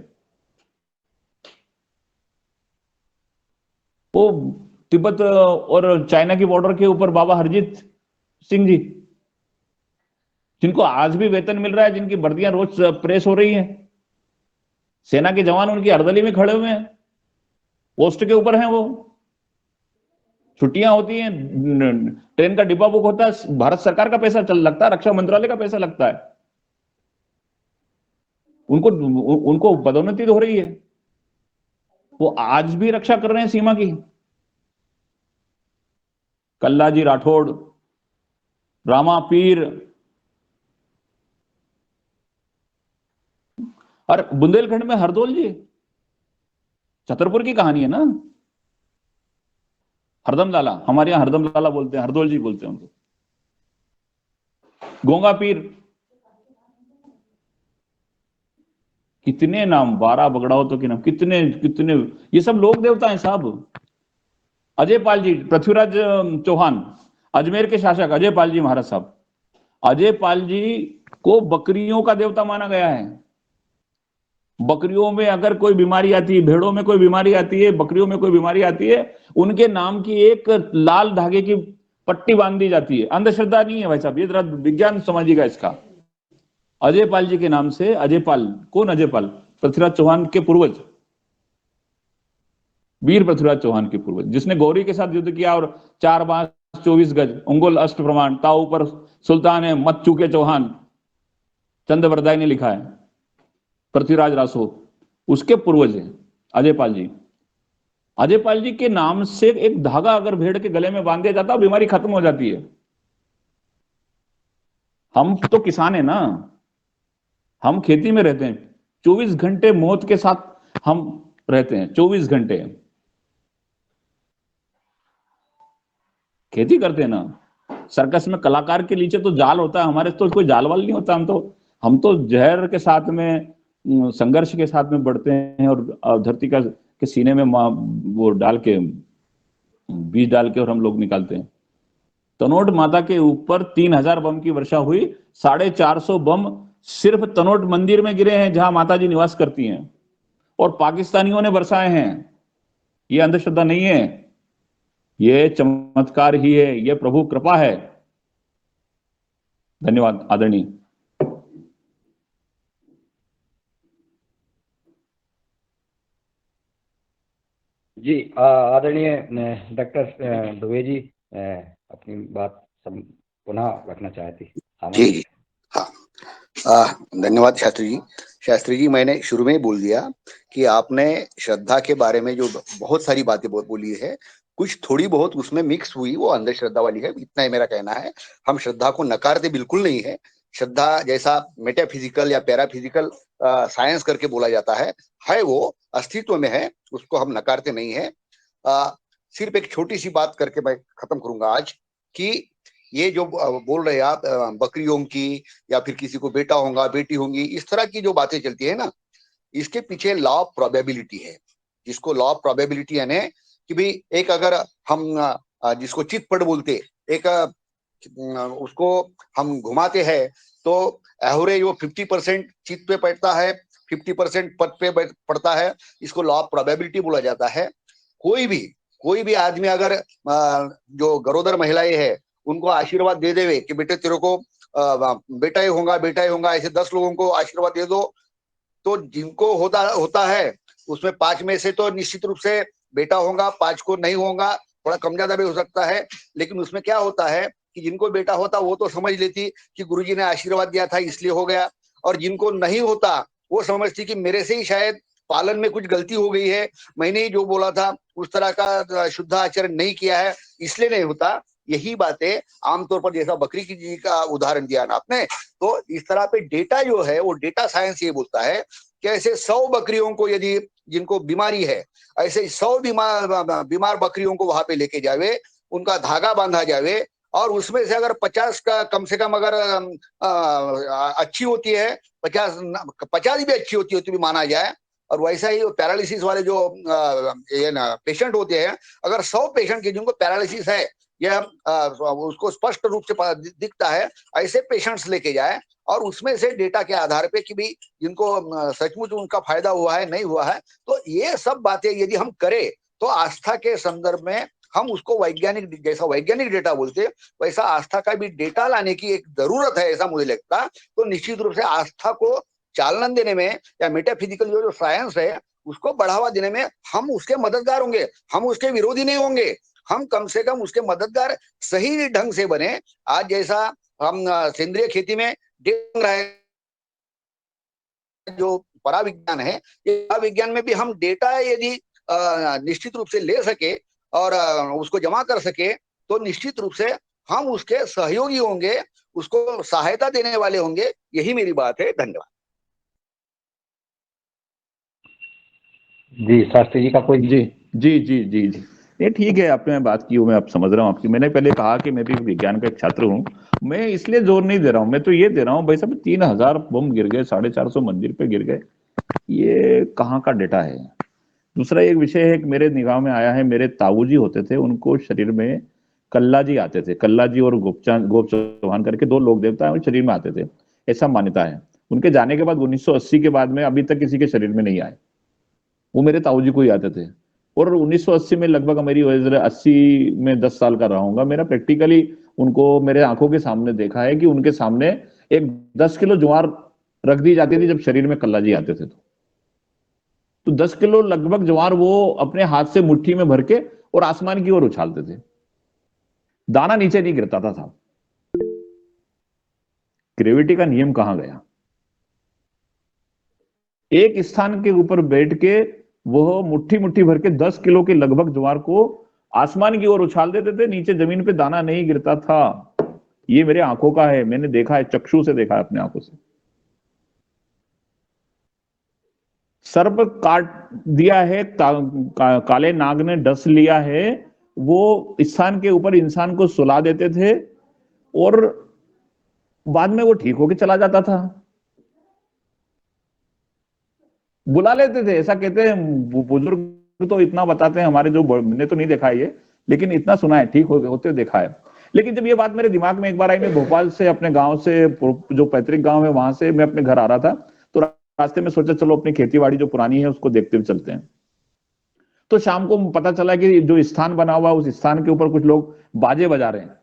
वो तिब्बत और चाइना की बॉर्डर के ऊपर बाबा हरजीत सिंह जी, जिनको आज भी वेतन मिल रहा है, जिनकी वर्दियां रोज प्रेस हो रही हैं, सेना के जवान उनकी हरदली में खड़े हुए हैं, पोस्ट के ऊपर हैं। वो छुट्टियां होती हैं, ट्रेन का डिब्बा बुक होता है, भारत सरकार का पैसा लगता है, रक्षा मंत्रालय का पैसा लगता है। उनको पदोन्नति हो रही है, वो आज भी रक्षा कर रहे हैं सीमा की। कल्लाजी राठौड़, रामा पीर, और बुंदेलखंड में हरदौल जी, छतरपुर की कहानी है ना। हरदम लाला, हमारे यहां हरदम लाला बोलते हैं, हरदौल जी बोलते हैं उनको। गोंगा पीर, कितने नाम, 12 बगड़ावतों के नाम, कितने कितने, ये सब लोक देवता हैं साहब। अजय पाल जी, पृथ्वीराज चौहान, अजमेर के शासक अजय पाल जी महाराज साहब, अजय पाल जी को बकरियों का देवता माना गया है। बकरियों में अगर कोई बीमारी आती है, भेड़ों में कोई बीमारी आती है, बकरियों में कोई बीमारी आती है, उनके नाम की एक लाल धागे की पट्टी बांध दी जाती है। अंधश्रद्धा नहीं है भाई साहब, ये जरा विज्ञान समझिएगा इसका। अजय पाल जी के नाम से, अजय पाल, कौन अजय पाल? पृथ्वीराज चौहान के पूर्वज, वीर पृथ्वीराज चौहान के पूर्वज, जिसने गौरी के साथ युद्ध किया और 4 बांस 24 गज, उंगुल अष्ट प्रमाण, ताऊ पर सुल्तान है मत चूके चौहान, चंद्रवरदाई ने लिखा है, पृथ्वीराज रासो, उसके पूर्वज हैं अजय पाल जी। अजय पाल जी के नाम से एक धागा अगर भेड़ के गले में बांध दिया जाता है, बीमारी खत्म हो जाती है। हम तो किसान है ना, हम खेती में रहते हैं, 24 घंटे मौत के साथ हम रहते हैं, 24 घंटे खेती करते हैं ना। सर्कस में कलाकार के नीचे तो जाल होता है, हमारे तो कोई जाल वाल नहीं होता। हम तो जहर के साथ में, संघर्ष के साथ में बढ़ते हैं और धरती के सीने में वो डाल के, बीज डाल के और हम लोग निकालते हैं। तनोट माता के ऊपर 3000 बम की वर्षा हुई, 450 बम सिर्फ तनोट मंदिर में गिरे हैं जहां माता जी निवास करती हैं, और पाकिस्तानियों ने बरसाए हैं। ये अंधश्रद्धा नहीं है, ये चमत्कार ही है, ये प्रभु कृपा है। धन्यवाद आदरणीय। जी आदरणीय डॉक्टर दुबे जी अपनी बात पुनः रखना चाहती। जी जी हाँ, धन्यवाद शास्त्री जी। शास्त्री जी, मैंने शुरू में ही बोल दिया कि आपने श्रद्धा के बारे में जो बहुत सारी बातें बोली है, कुछ थोड़ी बहुत उसमें मिक्स हुई, वो अंधश्रद्धा वाली है, इतना ही मेरा कहना है। हम श्रद्धा को नकारते बिल्कुल नहीं है। श्रद्धा जैसा मेटाफिजिकल या पैराफिजिकल साइंस करके बोला जाता है वो अस्तित्व में है, उसको हम नकारते नहीं है। सिर्फ एक छोटी सी बात करके मैं खत्म करूंगा आज, कि ये जो बोल रहे आप बकरियों की, या फिर किसी को बेटा होगा बेटी होंगी, इस तरह की जो बातें चलती है ना, इसके पीछे लॉ ऑफ प्रोबेबिलिटी है, जिसको लॉ ऑफ प्रोबेबिलिटी यानी कि भाई एक अगर हम जिसको चितपट बोलते, एक उसको हम घुमाते हैं तो एवरेज वो 50% चित पे पड़ता है, 50% पद पे पड़ता है, इसको लॉ ऑफ प्रोबेबिलिटी बोला जाता है। कोई भी आदमी अगर जो गरोदर महिलाएं है उनको आशीर्वाद दे देवे कि बेटे तेरे को बेटा ही होगा, ऐसे 10 लोगों को आशीर्वाद दे दो, तो जिनको होता है उसमें 5 में से तो निश्चित रूप से बेटा होगा, 5 को नहीं होगा, थोड़ा कम ज्यादा भी हो सकता है। लेकिन उसमें क्या होता है कि जिनको बेटा होता वो तो समझ लेती कि गुरुजी ने आशीर्वाद दिया था इसलिए हो गया, और जिनको नहीं होता वो समझती कि मेरे से ही शायद पालन में कुछ गलती हो गई है, मैंने ही जो बोला था उस तरह का शुद्ध आचरण नहीं किया है, इसलिए नहीं होता। यही बातें आमतौर पर, जैसा बकरी की जी का उदाहरण दिया ना आपने, तो इस तरह पे डेटा जो है वो डेटा साइंस ये बोलता है कि ऐसे 100 बकरियों को यदि जिनको बीमारी है, ऐसे 100 बीमार बकरियों को वहां पे लेके जावे, उनका धागा बांधा जावे, और उसमें से अगर 50 का कम से कम अगर अच्छी होती है, 50 भी अच्छी होती भी माना जाए, और वैसा ही पैरालिसिस वाले जो ये ना पेशेंट होते हैं, अगर 100 पेशेंट के जिनको पैरालिसिस है या उसको स्पष्ट रूप से दिखता है, ऐसे पेशेंट्स लेके जाए, और उसमें से डेटा के आधार पे कि भी जिनको सचमुच उनका फायदा हुआ है नहीं हुआ है, तो ये सब बातें यदि हम करें तो आस्था के संदर्भ में हम उसको वैज्ञानिक, जैसा वैज्ञानिक डेटा बोलते वैसा आस्था का भी डेटा लाने की एक जरूरत है, ऐसा मुझे लगता। तो निश्चित रूप से आस्था को चालन देने में या मेटाफिजिकल जो साइंस है उसको बढ़ावा देने में हम उसके मददगार होंगे, हम उसके विरोधी नहीं होंगे, हम कम से कम उसके मददगार सही ढंग से बने। आज जैसा हम सेंद्रिय खेती में देख रहे हैं, जो पराविज्ञान है, ये पराविज्ञान में भी हम डेटा यदि निश्चित रूप से ले सके और उसको जमा कर सके, तो निश्चित रूप से हम उसके सहयोगी होंगे, उसको सहायता देने वाले होंगे। यही मेरी बात है। धन्यवाद। जी शास्त्री जी का कोई जी जी जी जी जी ये ठीक है, आपने बात की, मैं अब समझ रहा हूँ आपकी। मैंने पहले कहा कि मैं भी विज्ञान का एक छात्र हूँ, मैं इसलिए जोर नहीं दे रहा हूँ, मैं तो ये दे रहा हूँ भाई साहब 3000 बम गिर गए, 450 मंदिर पे गिर गए, ये कहाँ का डेटा है? दूसरा एक विषय है कि मेरे निगाह में आया है, मेरे ताऊ जी होते थे, उनको शरीर में कल्ला जी आते थे। कल्ला जी और गोप चौहान करके दो लोक देवता है, शरीर में आते थे, ऐसा मान्यता है। उनके जाने के बाद 1980 के बाद में अभी तक किसी के शरीर में नहीं आए। वो मेरे ताऊ जी को ही आते थे। और 1980 में लगभग मेरी वजह 80 में 10 साल का रहा हूंगा, मेरा प्रैक्टिकली उनको मेरे आंखों के सामने देखा है कि उनके सामने एक 10 किलो ज्वार रख दी जाती थी जब शरीर में कल्ला जी आते थे। तो 10 किलो लगभग ज्वार वो अपने हाथ से मुट्ठी में भर के और आसमान की ओर उछालते थे, दाना नीचे नहीं गिरता था साहब। ग्रेविटी का नियम कहां गया? एक स्थान के ऊपर बैठ के वह मुट्ठी मुट्ठी भर के 10 किलो के लगभग ज्वार को आसमान की ओर उछाल देते थे, नीचे जमीन पे दाना नहीं गिरता था। ये मेरे आंखों का है, मैंने देखा है, चक्षु से देखा है अपने आंखों से। सर्प काट दिया है, काले नाग ने डस लिया है, वो स्थान के ऊपर इंसान को सुला देते थे और बाद में वो ठीक होके चला जाता था। बुला लेते थे, ऐसा कहते हैं बुजुर्ग तो इतना बताते हैं हमारे, जो मैंने तो नहीं देखा है ये, लेकिन इतना सुना है, ठीक होते हुए देखा है। लेकिन जब ये बात मेरे दिमाग में एक बार आई, मैं भोपाल से अपने गांव से, जो पैतृक गांव है वहां से मैं अपने घर आ रहा था, तो रास्ते में सोचा चलो अपनी खेती बाड़ी जो पुरानी है उसको देखते हुए चलते हैं। तो शाम को पता चला कि जो स्थान बना हुआ उस स्थान के ऊपर कुछ लोग बाजे बजा रहे हैं,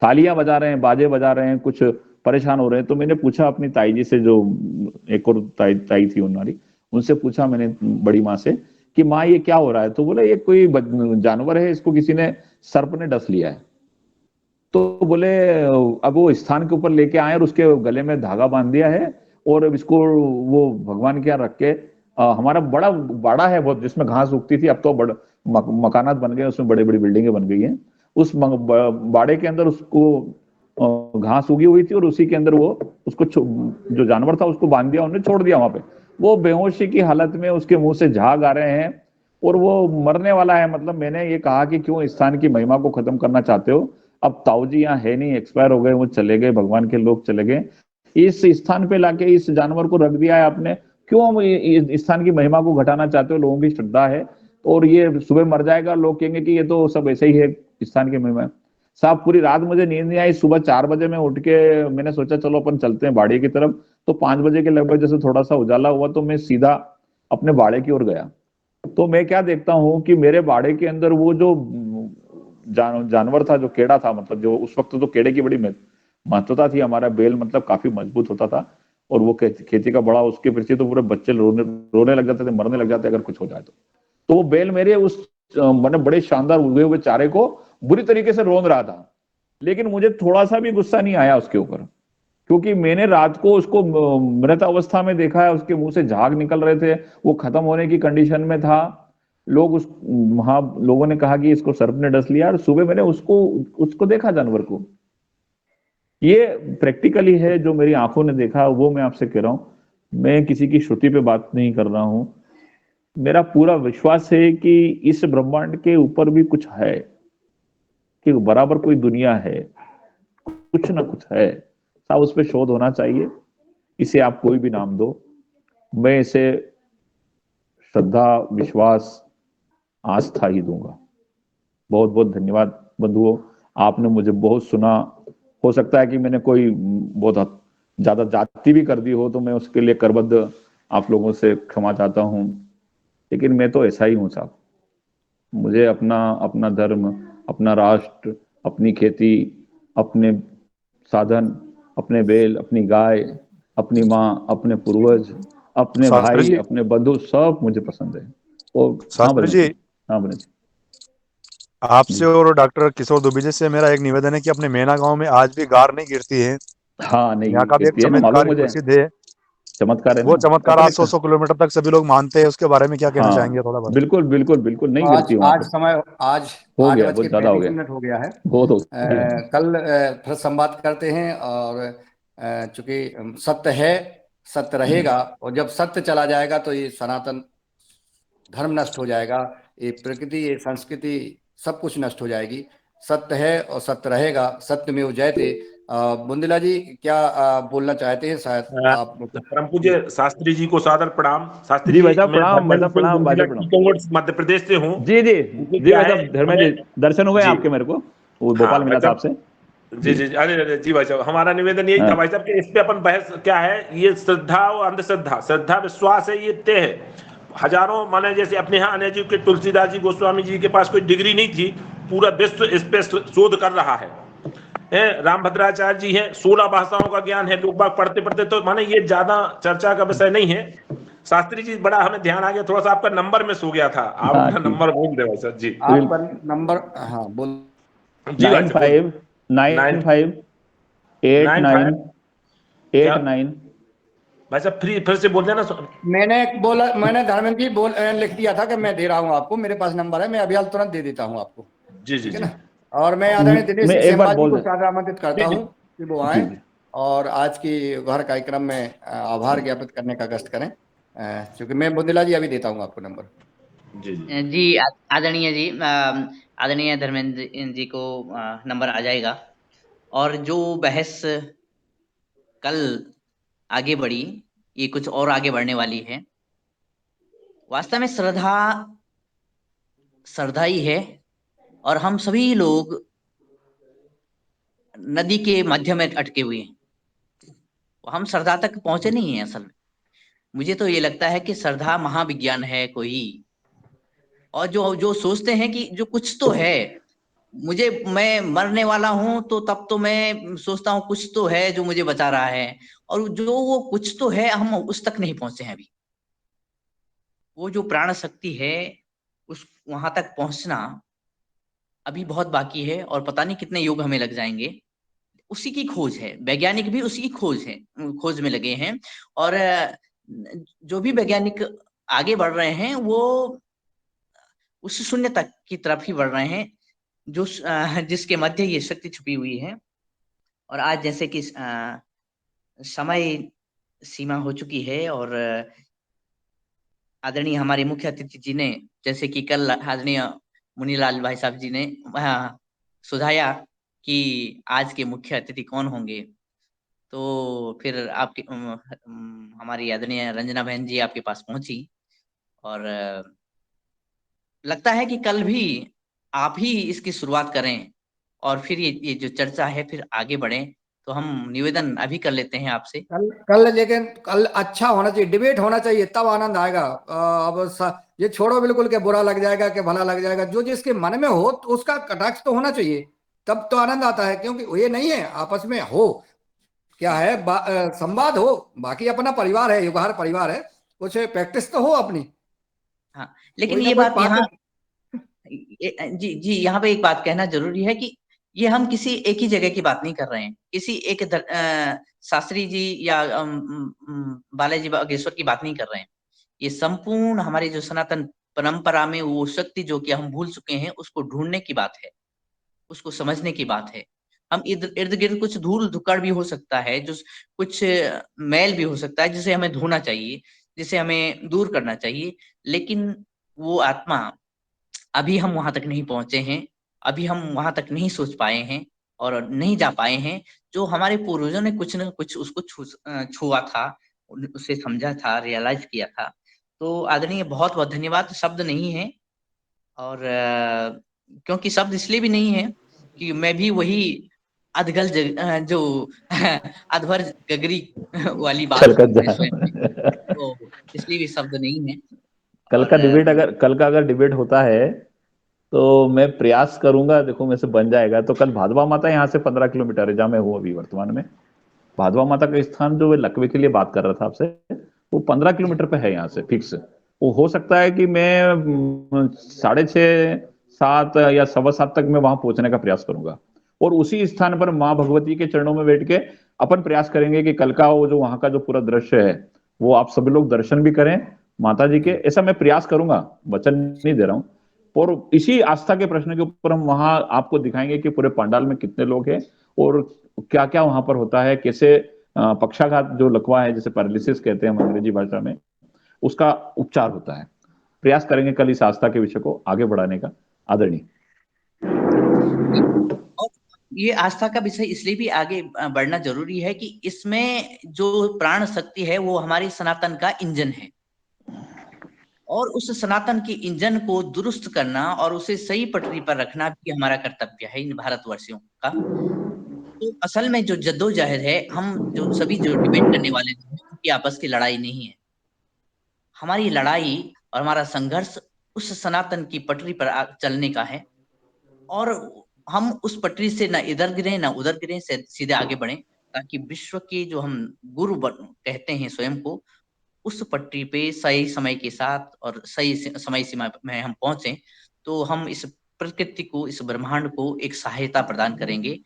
तालियां बजा रहे हैं, बाजे बजा रहे हैं, कुछ परेशान हो रहे हैं। तो मैंने पूछा अपनी ताई जी से, जो एक और ताई थी उन्हारी, उनसे पूछा मैंने बड़ी माँ से कि माँ ये क्या हो रहा है? तो बोले ये कोई जानवर है, इसको किसी ने, सर्प ने डस लिया है। तो बोले अब वो स्थान के ऊपर लेके आए और उसके गले में धागा बांध दिया है और इसको वो भगवान के यहाँ रख के, हमारा बड़ा बाड़ा है बहुत जिसमें घास उगती थी, अब तो बड़ा मकानात बन गए, उसमें बड़ी बड़ी बिल्डिंगें बन गई हैं। उस बाड़े के अंदर उसको घास उगी हुई थी और उसी के अंदर वो उसको जो जानवर था उसको बांध दिया, उन्होंने छोड़ दिया वहां पे। वो बेहोशी की हालत में उसके मुंह से झाग आ रहे हैं और वो मरने वाला है। मतलब मैंने ये कहा कि क्यों स्थान की महिमा को खत्म करना चाहते हो? अब ताऊ जी यहाँ है नहीं, एक्सपायर हो गए, वो चले गए, भगवान के लोग चले गए। इस स्थान पे लाके इस जानवर को रख दिया है आपने, क्यों हम इस स्थान की महिमा को घटाना चाहते हो? लोगों की श्रद्धा है और ये सुबह मर जाएगा, लोग कहेंगे कि ये तो सब ऐसे ही है, स्थान की महिमा। साहब पूरी रात मुझे नींद नहीं आई, सुबह 4 बजे में उठ के मैंने सोचा चलो अपन चलते हैं बाड़ी की तरफ। तो 5 बजे के लगभग जैसे थोड़ा सा उजाला हुआ तो मैं सीधा अपने बाड़े की ओर गया। तो मैं क्या देखता हूँ कि मेरे बाड़े के अंदर वो जो जानवर था, जो केड़ा था, मतलब जो उस वक्त तो केड़े की बड़ी महत्वता थी, हमारा बेल मतलब काफी मजबूत होता था और वो खेती का बड़ा, उसके पीछे तो पूरे बच्चे रोने लग जाते थे, मरने लग जाते अगर कुछ हो जाए तो वो बेल मेरे उस मैंने बड़े शानदार उगे हुए चारे को बुरी तरीके से रोन रहा था। लेकिन मुझे थोड़ा सा भी गुस्सा नहीं आया उसके ऊपर, क्योंकि मैंने रात को उसको मृत अवस्था में देखा है, उसके मुंह से झाग निकल रहे थे, वो खत्म होने की कंडीशन में था। लोग वहां लोगों ने कहा कि इसको सर्प ने डस लिया और सुबह मैंने उसको देखा, जानवर को। ये प्रैक्टिकली है, जो मेरी आंखों ने देखा वो मैं आपसे कह रहा हूं। मैं किसी की श्रुति पे बात नहीं कर रहा हूं। मेरा पूरा विश्वास है कि इस ब्रह्मांड के ऊपर भी कुछ है, कि बराबर कोई दुनिया है, कुछ ना कुछ है साहब, उस पर शोध होना चाहिए। इसे आप कोई भी नाम दो, मैं इसे श्रद्धा, विश्वास, आस्था ही दूंगा। बहुत बहुत धन्यवाद बंधुओं, आपने मुझे बहुत सुना। हो सकता है कि मैंने कोई बहुत ज्यादा जाति भी कर दी हो, तो मैं उसके लिए करबद्ध आप लोगों से क्षमा चाहता हूं। लेकिन मैं तो ऐसा ही हूं साहब, मुझे अपना धर्म, अपना राष्ट्र, अपनी खेती, अपने साधन, अपने बैल, अपनी गाय, अपनी माँ, अपने पूर्वज, अपने शास्त्री भाई, जी। अपने बंधु, सब मुझे पसंद है। और हाँ शास्त्री बने जी, जी, हाँ बने जी। आपसे और डॉक्टर किशोर दुबे जी से मेरा एक निवेदन है कि अपने मेना गांव में आज भी गार नहीं गिरती है। हाँ नहीं यहाँ का भी एक गिरती है ना, मालूम चमत्कार मुझे, प्रसिद्ध है। चमत्कार है वो ना चमत्कार अपने। आज 100-100 किलोमीटर तक सभी लोग मानते हैं, उसके बारे में क्या कहना चाहेंगे? हाँ थोड़ा बहुत। बिल्कुल बिल्कुल बिल्कुल, नहीं आज गिरती वहां आज पे। समय आज हो आठ गया, बज बहुत के ज्यादा हो पैंतीस गया, मिनट हो गया है। बहुत हो गया। कल फिर संवाद करते हैं। और चूंकि सत्य है, सत्य रहेगा, और जब सत्य चला जाएगा तो ये सनातन धर्म नष्ट हो जाएगा, ये प्रकृति, ये संस्कृति, सब कुछ नष्ट हो जाएगी। सत्य है और सत्य रहेगा, सत्य में वो जयते। बुंदिला जी क्या बोलना चाहते हैं, शायद आप। परम पूज्य शास्त्री जी को सादर प्रणाम। शास्त्री जी जी, भाई साहब मैं प्रणाम, भाई धर्मेंद्र साहब सिंह प्रणाम, भाई बुंदिला साहब प्रणाम। टीकमगढ़ मध्य प्रदेश से हूँ। जी जी देखिए जी क्या भाई है, साहब धर्मेंद्र हमें, जी, दर्शन हुए जी आपके मेरे को, वो हाँ भोपाल भाई मिला था साहब, आपसे। जी जी जी, अरे जी भाई साहब, हमारा निवेदन यही था हाँ भाई साहब कि इस पे अपन बहस क्या है, ये श्रद्धा और अंधश्रद्धा, श्रद्धा विश्वास है, ये तय है। हजारों माने जैसे अपने यहाँ अनएजुकेटेड तुलसीदास जी गोस्वामी जी के पास कोई डिग्री नहीं थी, पूरा विश्व इस पे शोध कर रहा है। रामभद्राचार्य जी हैं, 16 भाषाओं का ज्ञान है, लोग बाग पढ़ते पढ़ते, तो माने ये ज्यादा चर्चा का विषय नहीं है। शास्त्री जी, बड़ा हमें ध्यान आ गया, थोड़ा सा आपका नंबर मिस हो गया था, आप हाँ अपना ठीक, नंबर बोल दे भाई साहब जी। आपका नंबर, हाँ बोल। जी भाई साहब बोल। 9595 एट 95 नाइन क्या 89। भाई साहब, फिर से बोल देना। मैंने धर्मेंद्र जी लिख दिया था कि मैं दे रहा हूँ आपको, मेरे पास नंबर है, मैं अभी हाल तुरंत दे देता हूँ आपको। जी जी ठीक है जी ना। और मैं आदरणीय दिनेश मैं सिंह एक बात सेमवा जी बोल को दे। सादर आमंत्रित करता जी जी हूँ कि वो जी आए जी और आज की घर कार्यक्रम में आभार ज्ञापित करने का कष्ट करें। क्योंकि मैं बुंदिला जी अभी देता हूँ आपको नंबर। जी जी जी आदरणीय जी, आदरणीय धर्मेंद्र जी को नंबर आ जाएगा। और जो बहस कल आगे बढ़ी, ये कुछ और आगे बढ़ने वाली है। वास्तव में श्रद्धा श्रद्धा ही है, और हम सभी लोग नदी के मध्य में अटके हुए हैं। हम श्रद्धा तक पहुंचे नहीं हैं असल में। मुझे तो ये लगता है कि श्रद्धा महाविज्ञान है कोई, और जो जो सोचते हैं कि जो कुछ तो है, मैं मरने वाला हूं तो तब तो मैं सोचता हूँ कुछ तो है जो मुझे बचा रहा है, और जो वो कुछ तो है हम उस तक नहीं पहुंचे हैं अभी। वो जो प्राण शक्ति है, उस वहां तक पहुंचना अभी बहुत बाकी है, और पता नहीं कितने युग हमें लग जाएंगे। उसी की खोज है, वैज्ञानिक भी उसी की खोज में लगे हैं। और जो भी वैज्ञानिक आगे बढ़ रहे हैं वो उस शून्य तक की तरफ ही बढ़ रहे हैं, जो जिसके मध्य ये शक्ति छुपी हुई है। और आज जैसे कि समय सीमा हो चुकी है, और आदरणीय हमारे मुख्य अतिथि जी ने, जैसे कि कल आदरणीय मुनीलाल भाई साहब जी ने सुझाया कि आज के मुख्य अतिथि कौन होंगे, तो फिर आपके हमारी आदरणीय रंजना बहन जी आपके पास पहुंची। और लगता है कि कल भी आप ही इसकी शुरुआत करें, और फिर ये जो चर्चा है फिर आगे बढ़े। तो हम निवेदन अभी कर लेते हैं आपसे। लेकिन कल अच्छा होना चाहिए, डिबेट होना चाहिए, तब आनंद आएगा। ये छोड़ो बिल्कुल के बुरा लग जाएगा कि भला लग जाएगा, जो जिसके मन में हो तो उसका कटाक्ष तो होना चाहिए, तब तो आनंद आता है। क्योंकि ये नहीं है आपस में हो, क्या है संवाद हो, बाकी अपना परिवार है, युगहर परिवार है, कुछ प्रैक्टिस तो हो अपनी। हाँ, लेकिन कोई ना ये कोई बात पाठ। यहाँ, जी जी, यहाँ पे एक बात कहना जरूरी है कि ये हम किसी एक ही जगह की बात नहीं कर रहे हैं, किसी एक शास्त्री जी या बालाजी बागेश्वर की बात नहीं कर रहे हैं। ये संपूर्ण हमारी जो सनातन परंपरा में वो शक्ति जो कि हम भूल चुके हैं, उसको ढूंढने की बात है, उसको समझने की बात है। हम इर्द गिर्द कुछ धूल धुक्कड़ भी हो सकता है, जो कुछ मैल भी हो सकता है, जिसे हमें धोना चाहिए, जिसे हमें दूर करना चाहिए। लेकिन वो आत्मा, अभी हम वहां तक नहीं पहुंचे हैं, अभी हम वहां तक नहीं सोच पाए हैं और नहीं जा पाए हैं, जो हमारे पूर्वजों ने कुछ न कुछ उसको छुआ था, उसे समझा था, रियलाइज किया था। तो आदरणीय बहुत बहुत धन्यवाद, शब्द नहीं है। और क्योंकि शब्द इसलिए भी नहीं है कि मैं भी वही जो अधभर गगरी वाली बात हूँ अपने स्वयं में, कलकत्ता। तो इसलिए भी शब्द नहीं है। कल और का डिबेट, अगर डिबेट होता है तो मैं प्रयास करूंगा, देखो मेरे से बन जाएगा तो कल भादवा माता यहाँ से 15 किलोमीटर है, जहाँ मैं हूँ अभी वर्तमान में। भादवा माता का स्थान जो लकवे के लिए बात कर रहा था आपसे, वो 15 किलोमीटर पे है यहाँ से फिक्स। वो हो सकता है कि मैं 6:30 7 या 7:15 तक मैं वहां पहुंचने का प्रयास करूंगा, और उसी स्थान पर माँ भगवती के चरणों में बैठ के अपन प्रयास करेंगे कि कल का वो जो वहां का जो पूरा दृश्य है वो आप सभी लोग दर्शन भी करें माता जी के। ऐसा मैं प्रयास करूंगा, वचन नहीं दे रहा हूं। और इसी आस्था के प्रश्न के ऊपर हम वहां आपको दिखाएंगे कि पूरे पंडाल में कितने लोग हैं और क्या क्या वहां पर होता है, कैसे पक्षाघात जो लकवा है, जिसे पैरालिसिस कहते हैं हम अंग्रेजी भाषा में, उसका उपचार होता है। प्रयास करेंगे कल इस आस्था के विषय को आगे बढ़ाने का। आदरणीय। और ये आस्था का विषय इसलिए भी आगे बढ़ना जरूरी है कि इसमें जो प्राण शक्ति है वो हमारी सनातन का इंजन है, और उस सनातन के इंजन को दुरुस्त करना और उसे सही पटरी पर रखना भी हमारा कर्तव्य है इन भारतवर्षियों का। तो असल में जो जद्दोजहद है, हम जो सभी जो डिबेट करने वाले हैं, उनकी आपस की लड़ाई नहीं है। हमारी लड़ाई और हमारा संघर्ष उस सनातन की पटरी पर चलने का है, और हम उस पटरी से न इधर गिरे न उधर गिरे, से सीधे आगे बढ़े, ताकि विश्व के जो हम गुरु कहते हैं स्वयं को, उस पटरी पे सही समय के साथ और सही समय सीमा में हम पहुंचे, तो हम इस प्रकृति को, इस ब्रह्मांड को एक सहायता प्रदान करेंगे।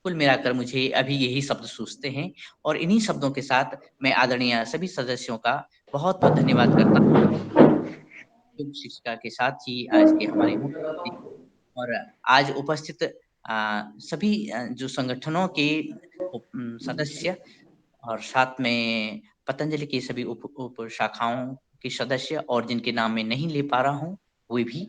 कुल मिलाकर मुझे अभी यही शब्द सूझते हैं, और इन्हीं शब्दों के साथ मैं आदरणीय सभी सदस्यों का बहुत बहुत धन्यवाद करता हूँ। शुभ शिक्षा के साथ ही आज के हमारे मुख्य अतिथि और आज उपस्थित सभी जो संगठनों के सदस्य, और साथ में पतंजलि की सभी उप शाखाओं के सदस्य, और जिनके नाम मैं नहीं ले पा रहा हूँ वे भी।